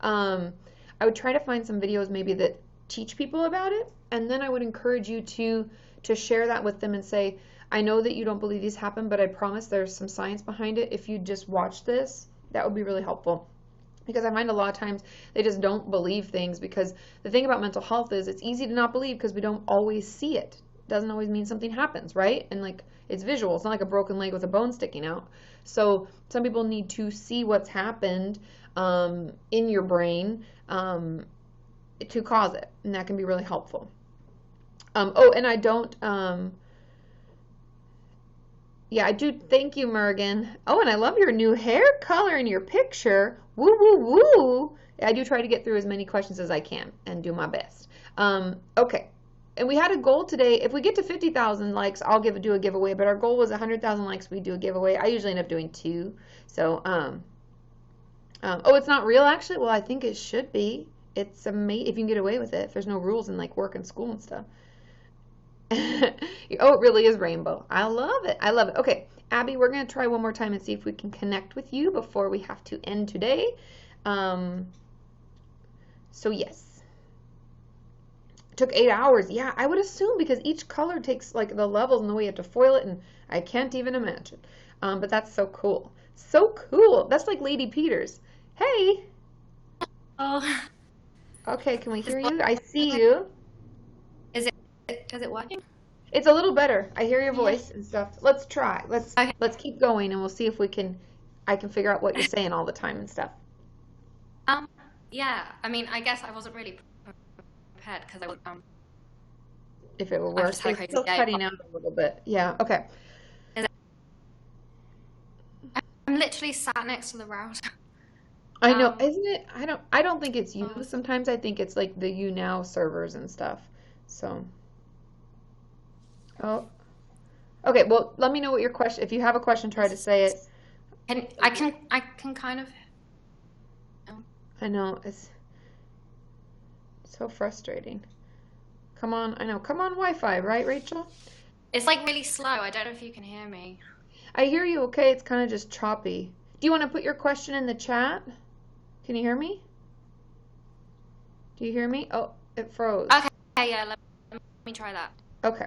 I would try to find some videos maybe that teach people about it, and then I would encourage you to share that with them and say, I know that you don't believe these happen, but I promise there's some science behind it. If you just watch this, that would be really helpful. Because I find a lot of times they just don't believe things, because the thing about mental health is it's easy to not believe because we don't always see it. Doesn't always mean something happens, right? And like, it's visual. It's not like a broken leg with a bone sticking out. So some people need to see what's happened in your brain to cause it, and that can be really helpful. And I don't Yeah, I do. Thank you, Mergen. Oh, and I love your new hair color in your picture. Woo, woo, woo. I do try to get through as many questions as I can and do my best. Okay. And we had a goal today. If we get to 50,000 likes, I'll do a giveaway. But our goal was 100,000 likes. We do a giveaway. I usually end up doing 2. So, oh, it's not real actually. Well, I think it should be. It's amazing if you can get away with it. If there's no rules in like work and school and stuff. Oh, it really is rainbow. I love it. I love it. Okay, Abby, we're going to try one more time and see if we can connect with you before we have to end today. So yes. It took 8 hours. Yeah, I would assume because each color takes like the levels and the way you have to foil it, and I can't even imagine. But that's so cool. So cool. That's like Lady Peters. Hey. Oh. Okay, can we hear you? I see you. Is it working? It's a little better. I hear your voice and stuff. Let's try. Let's keep going and we'll see if I can figure out what you're saying all the time and stuff. Yeah. I mean, I guess I wasn't really prepared because I was if it will work. It's still cutting out a little bit. Yeah. Okay. I'm literally sat next to the router. I know, isn't it? I don't think it's you. Sometimes I think it's like the YouNow servers and stuff. So. Oh. Okay. Well, let me know what your question. If you have a question, try to say it. And I can kind of. I know it's so frustrating. Come on, I know. Come on, Wi-Fi, right, Rachel? It's like really slow. I don't know if you can hear me. I hear you. Okay, it's kind of just choppy. Do you want to put your question in the chat? Can you hear me? Do you hear me? Oh, it froze. Okay. Yeah. Let me try that. Okay.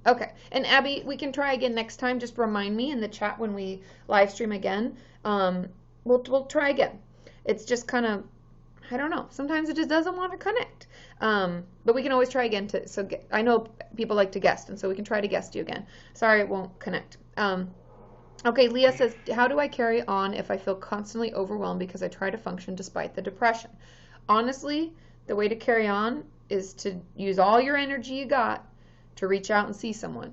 Okay. And Abby, we can try again next time. Just remind me in the chat when we live stream again. We'll try again. It's just kind of, I don't know. Sometimes it just doesn't want to connect. But we can always try again I know people like to guest, and so we can try to guest you again. Sorry, it won't connect. Okay, Leah says, how do I carry on if I feel constantly overwhelmed because I try to function despite the depression? Honestly, the way to carry on is to use all your energy you got to reach out and see someone.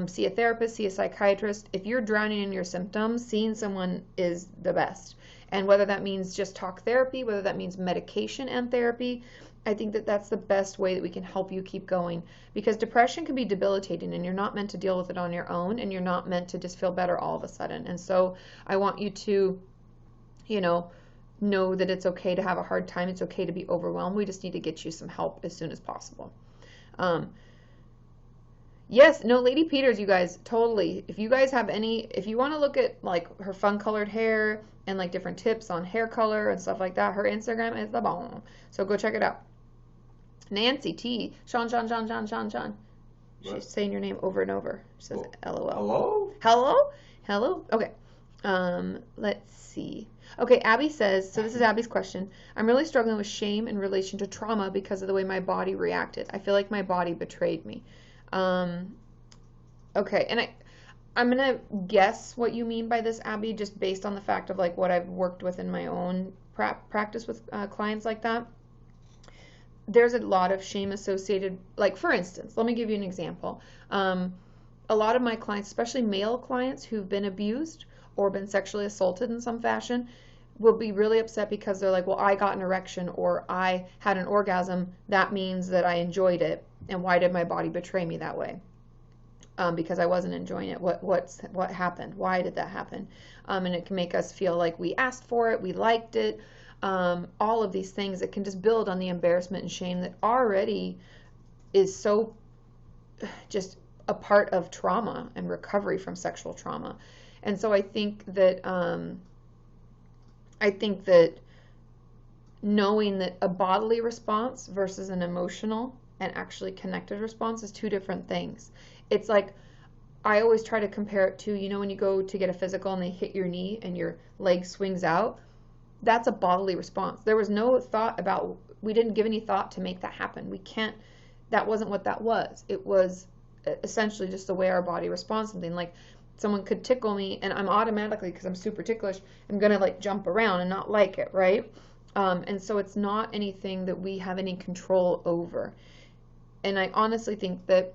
See a therapist, see a psychiatrist. If you're drowning in your symptoms, seeing someone is the best. And whether that means just talk therapy, whether that means medication and therapy, I think that that's the best way that we can help you keep going, because depression can be debilitating and you're not meant to deal with it on your own, and you're not meant to just feel better all of a sudden. And so I want you to, know that it's okay to have a hard time. It's okay to be overwhelmed. We just need to get you some help as soon as possible. Yes, no, Lady Peters, you guys, totally. If you guys have if you want to look at like her fun colored hair and like different tips on hair color and stuff like that, her Instagram is the bomb. So go check it out. Nancy T. Sean. She's saying your name over and over. She says LOL. Hello? Okay. Let's see. Okay, Abby says, so this is Abby's question. I'm really struggling with shame in relation to trauma because of the way my body reacted. I feel like my body betrayed me. Okay, and I'm going to guess what you mean by this, Abby, just based on the fact of like what I've worked with in my own practice with clients like that. There's a lot of shame associated, like for instance, let me give you an example. A lot of my clients, especially male clients who've been abused or been sexually assaulted in some fashion, will be really upset because they're like, well, I got an erection or I had an orgasm. That means that I enjoyed it. And why did my body betray me that way? Because I wasn't enjoying it. What happened? Why did that happen? And it can make us feel like we asked for it, we liked it. All of these things that can just build on the embarrassment and shame that already is so just a part of trauma and recovery from sexual trauma. And so I think that knowing that a bodily response versus an emotional and actually connected response is two different things. It's like, I always try to compare it to, when you go to get a physical and they hit your knee and your leg swings out, that's a bodily response. There was no thought we didn't give any thought to make that happen. That wasn't what that was. It was essentially just the way our body responds to something. Like someone could tickle me and I'm automatically, because I'm super ticklish, I'm going to like jump around and not like it, right? And so it's not anything that we have any control over. And I honestly think that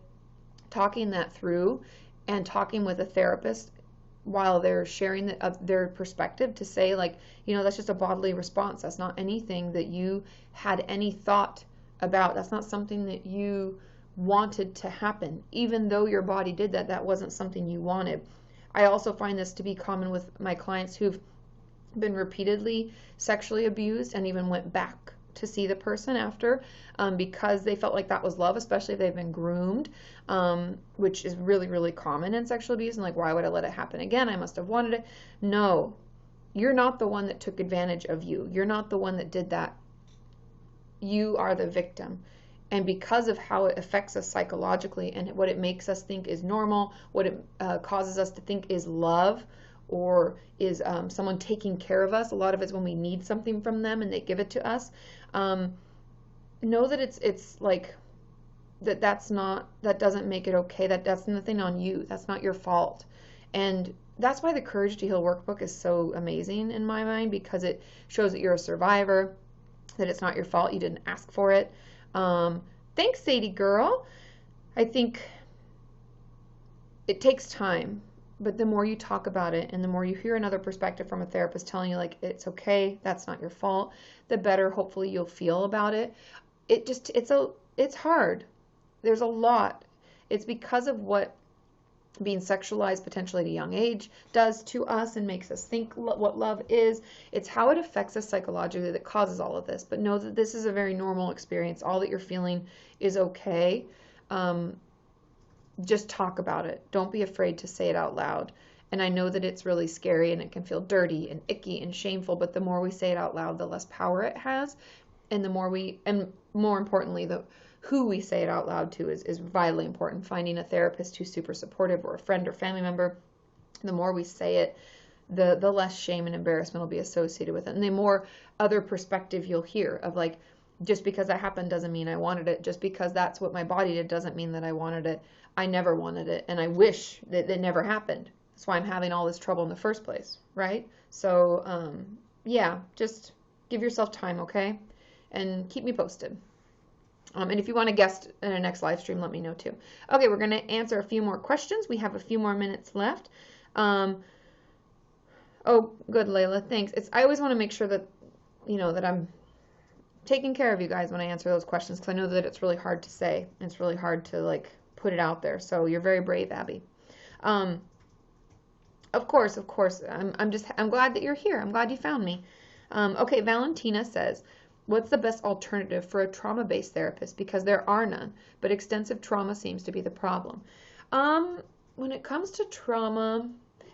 talking that through and talking with a therapist while they're sharing their perspective to say, like, that's just a bodily response. That's not anything that you had any thought about. That's not something that you wanted to happen. Even though your body did that, that wasn't something you wanted. I also find this to be common with my clients who've been repeatedly sexually abused and even went back to see the person after because they felt like that was love, especially if they've been groomed, which is really, really common in sexual abuse. And like, why would I let it happen again? I must have wanted it. No, you're not the one that took advantage of you. You're not the one that did that. You are the victim. And because of how it affects us psychologically and what it makes us think is normal, what it causes us to think is love, or is someone taking care of us. A lot of it's when we need something from them and they give it to us. Know that it's like that doesn't make it okay. That's nothing on you. That's not your fault. And that's why the Courage to Heal workbook is so amazing in my mind, because it shows that you're a survivor, that it's not your fault. You didn't ask for it. Thanks, Sadie girl. I think it takes time. But the more you talk about it and the more you hear another perspective from a therapist telling you, like, it's okay, that's not your fault, the better hopefully you'll feel about it. It's hard. There's a lot. It's because of what being sexualized potentially at a young age does to us and makes us think what love is. It's how it affects us psychologically that causes all of this. But know that this is a very normal experience. All that you're feeling is okay. Just talk about it. Don't be afraid to say it out loud. And I know that it's really scary and it can feel dirty and icky and shameful, but the more we say it out loud, the less power it has. And more importantly, who we say it out loud to is vitally important. Finding a therapist who's super supportive, or a friend or family member, the more we say it, the less shame and embarrassment will be associated with it. And the more other perspective you'll hear of, like, just because that happened doesn't mean I wanted it. Just because that's what my body did doesn't mean that I wanted it. I never wanted it, and I wish that it never happened. That's why I'm having all this trouble in the first place, right? So, yeah, just give yourself time, okay? And keep me posted. And if you want to guest in a next live stream, let me know too. Okay, we're going to answer a few more questions. We have a few more minutes left. Oh, good, Layla. Thanks. I always want to make sure that, that I'm taking care of you guys when I answer those questions, because I know that it's really hard to say. It's really hard to, like, put it out there. So you're very brave, Abby. Of course. I'm glad that you're here. I'm glad you found me. Okay, Valentina says, what's the best alternative for a trauma-based therapist? Because there are none, but extensive trauma seems to be the problem. When it comes to trauma,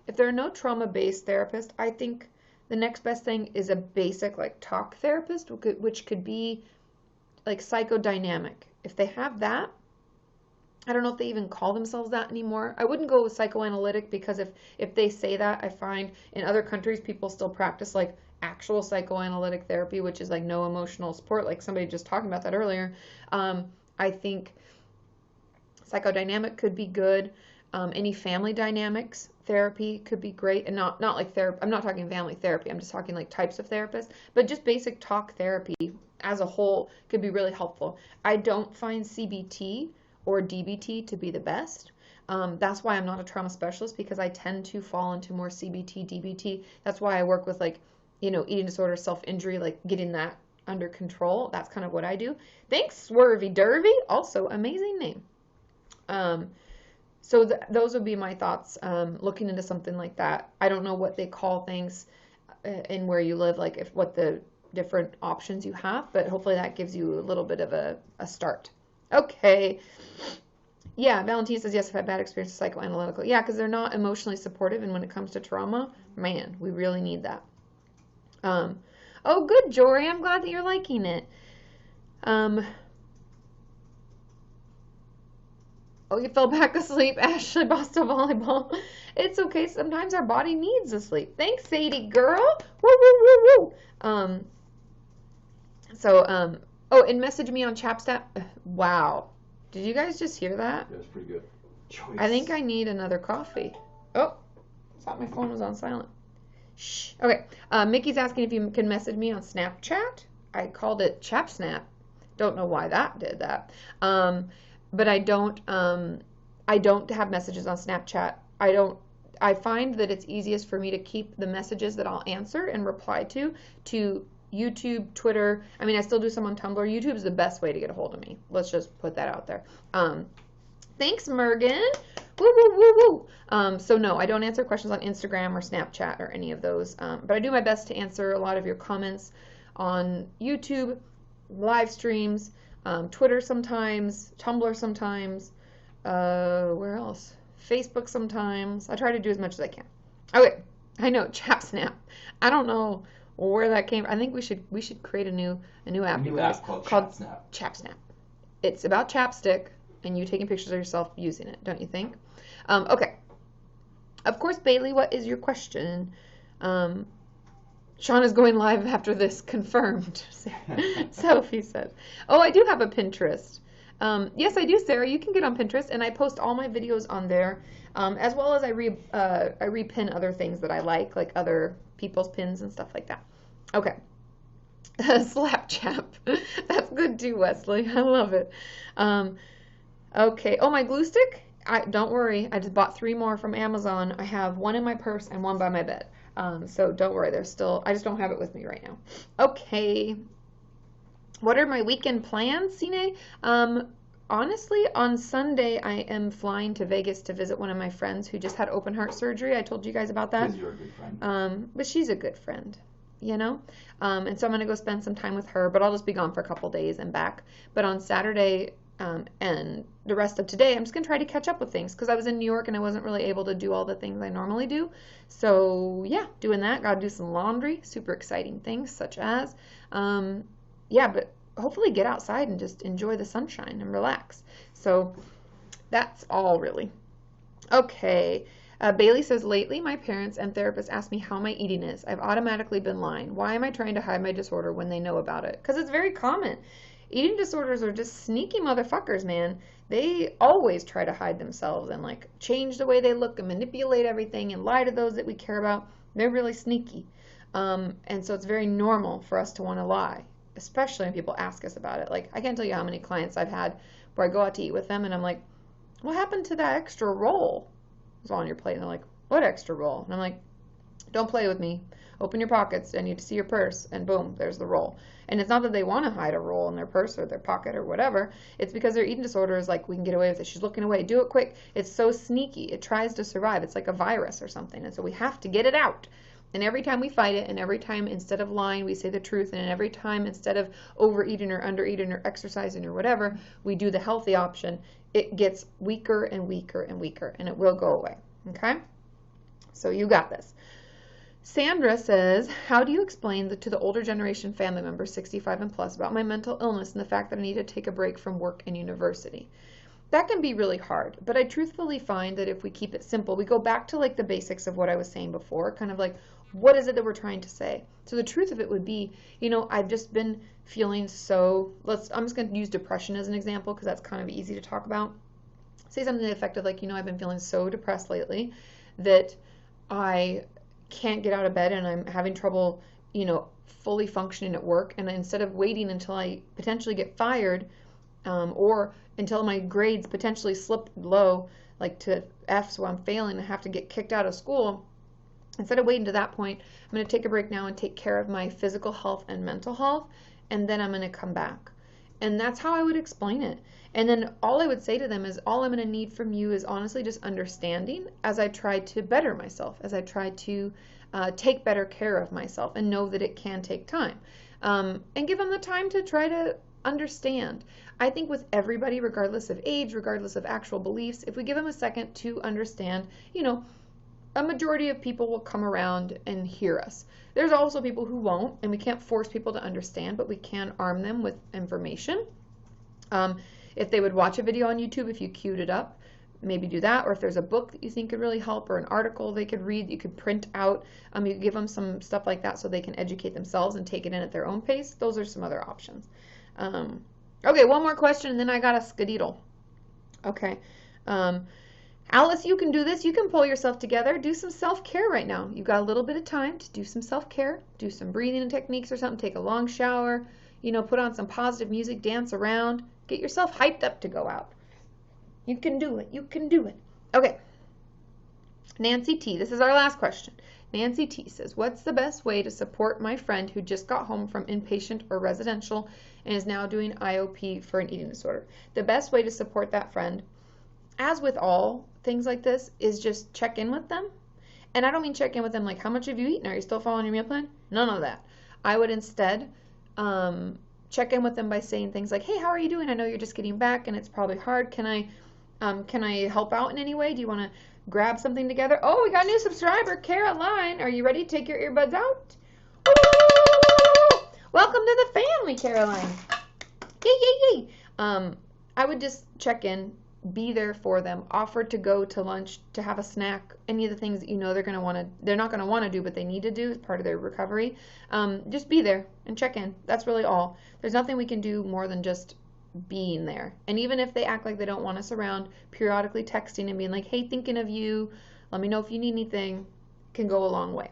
if there are no trauma-based therapists, I think the next best thing is a basic, like, talk therapist, which could be like psychodynamic. If they have that, I don't know if they even call themselves that anymore. I wouldn't go with psychoanalytic, because if they say that, I find in other countries people still practice, like, actual psychoanalytic therapy, which is like no emotional support, like somebody just talking about that earlier. I think psychodynamic could be good. Any family dynamics therapy could be great, and not like therapy. I'm not talking family therapy. I'm just talking like types of therapists, but just basic talk therapy as a whole could be really helpful. I don't find CBT or DBT to be the best. That's why I'm not a trauma specialist, because I tend to fall into more CBT, DBT. That's why I work with, like, eating disorder, self-injury, like getting that under control. That's kind of what I do. Thanks, Swervy Dervy. Also, amazing name. So those would be my thoughts, looking into something like that. I don't know what they call things in where you live, like what the different options you have, but hopefully that gives you a little bit of a start. Okay. Yeah, Valentina says, yes, I've had bad experiences with psychoanalytical. Yeah, because they're not emotionally supportive, and when it comes to trauma, man, we really need that. Oh, good, Jory. I'm glad that you're liking it. Oh, you fell back asleep, Ashley Boston Volleyball. It's okay. Sometimes our body needs a sleep. Thanks, Sadie girl. Woo, woo, woo, woo. Oh, and message me on Chapstat. Wow. Did you guys just hear that? Yeah, it's pretty good. Choice. I think I need another coffee. Oh, I thought my phone was on silent. Shh. Okay. Mickey's asking if you can message me on Snapchat. I called it Chapsnap. Don't know why that did that. But I don't, I don't have messages on Snapchat. I find that it's easiest for me to keep the messages that I'll answer and reply to YouTube, Twitter. I mean, I still do some on Tumblr. YouTube is the best way to get a hold of me. Let's just put that out there. Thanks, Mergen. Woo, woo, woo, woo. So no, I don't answer questions on Instagram or Snapchat or any of those. But I do my best to answer a lot of your comments on YouTube, live streams, Twitter sometimes, Tumblr sometimes, where else? Facebook sometimes. I try to do as much as I can. Okay, I know, ChapSnap. I don't know where that came from. I think we should create a new app. A new app called ChapSnap. It's about chapstick and you taking pictures of yourself using it, don't you think? Okay. Of course, Bailey, what is your question? Sean is going live after this, confirmed. Sophie said. Oh, I do have a Pinterest. Yes, I do, Sarah. You can get on Pinterest, and I post all my videos on there, as well as I repin other things that I like other people's pins and stuff like that. Okay. Slapchap. That's good too, Wesley. I love it. Okay. Oh, my glue stick? Don't worry. I just bought 3 more from Amazon. I have 1 in my purse and 1 by my bed. So don't worry. There's still, I just don't have it with me right now. Okay. What are my weekend plans, Sine? Honestly, on Sunday, I am flying to Vegas to visit one of my friends who just had open heart surgery. I told you guys about that. Because you're a good friend. But she's a good friend, you know? And so I'm going to go spend some time with her, but I'll just be gone for a couple days and back. But on Saturday and the rest of today, I'm just going to try to catch up with things because I was in New York and I wasn't really able to do all the things I normally do. So, yeah, doing that. Got to do some laundry. Super exciting things such as, yeah, but hopefully get outside and just enjoy the sunshine and relax. So that's all really. Okay. Bailey says, lately my parents and therapists ask me how my eating is. I've automatically been lying. Why am I trying to hide my disorder when they know about it? Because it's very common. Eating disorders are just sneaky motherfuckers, man. They always try to hide themselves and like change the way they look and manipulate everything and lie to those that we care about. They're really sneaky. And so it's very normal for us to want to lie, especially when people ask us about it. Like, I can't tell you how many clients I've had where I go out to eat with them and I'm like, what happened to that extra roll? It's all on your plate. And they're like, what extra roll? And I'm like, don't play with me. Open your pockets. I need to see your purse. And boom, there's the roll. And it's not that they want to hide a roll in their purse or their pocket or whatever. It's because their eating disorder is like, we can get away with it. She's looking away. Do it quick. It's so sneaky. It tries to survive. It's like a virus or something. And so we have to get it out. And every time we fight it, and every time instead of lying, we say the truth, and every time instead of overeating or undereating or exercising or whatever, we do the healthy option, it gets weaker and weaker and weaker, and it will go away. Okay? So you got this. Sandra says, how do you explain to the older generation family members, 65 and plus, about my mental illness and the fact that I need to take a break from work and university? That can be really hard, but I truthfully find that if we keep it simple, we go back to like the basics of what I was saying before, kind of like, what is it that we're trying to say? So the truth of it would be, you know, I've just been feeling so, I'm just going to use depression as an example because that's kind of easy to talk about. Say something effective like, you know, I've been feeling so depressed lately that I can't get out of bed and I'm having trouble, you know, fully functioning at work. And instead of waiting until I potentially get fired or until my grades potentially slip low, like to F's where I'm failing and have to get kicked out of school, instead of waiting to that point, I'm going to take a break now and take care of my physical health and mental health, and then I'm going to come back. And that's how I would explain it. And then all I would say to them is, all I'm going to need from you is honestly just understanding as I try to better myself, as I try to take better care of myself and know that it can take time. And give them the time to try to understand. I think with everybody, regardless of age, regardless of actual beliefs, if we give them a second to understand, you know, a majority of people will come around and hear us. There's also people who won't, and we can't force people to understand, but we can arm them with information. If they would watch a video on YouTube, if you queued it up, maybe do that. Or if there's a book that you think could really help or an article they could read, you could print out. You could give them some stuff like that so they can educate themselves and take it in at their own pace. Those are some other options. Okay, one more question, and then I got a skedaddle. Okay. Alice, you can do this. You can pull yourself together. Do some self-care right now. You've got a little bit of time to do some self-care. Do some breathing techniques or something. Take a long shower. You know, put on some positive music. Dance around. Get yourself hyped up to go out. You can do it. You can do it. Okay. Nancy T. This is our last question. Nancy T says, what's the best way to support my friend who just got home from inpatient or residential and is now doing IOP for an eating disorder? The best way to support that friend, as with all things like this, is just check in with them. And I don't mean check in with them like, how much have you eaten? Are you still following your meal plan? None of that. I would instead check in with them by saying things like, hey, how are you doing? I know you're just getting back and it's probably hard. Can I help out in any way? Do you want to grab something together? Oh, we got a new subscriber, Caroline. Are you ready to take your earbuds out? Welcome to the family, Caroline. Yay, yay, yay. I would just check in, be there for them, offer to go to lunch, to have a snack, any of the things that you know they're not going to want to do, but they need to do as part of their recovery. Just be there and check in. That's really all. There's nothing we can do more than just being there. And even if they act like they don't want us around, periodically texting and being like, hey, thinking of you, let me know if you need anything, can go a long way.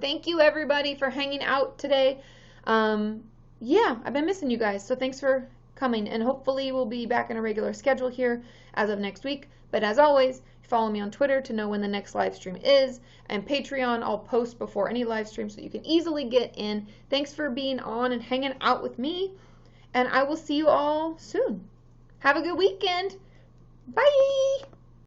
Thank you, everybody, for hanging out today. Yeah, I've been missing you guys, so thanks for coming, and hopefully we'll be back in a regular schedule here as of next week. But as always, follow me on Twitter to know when the next live stream is, and Patreon I'll post before any live stream so you can easily get in. Thanks for being on and hanging out with me, and I will see you all soon. Have a good weekend. Bye.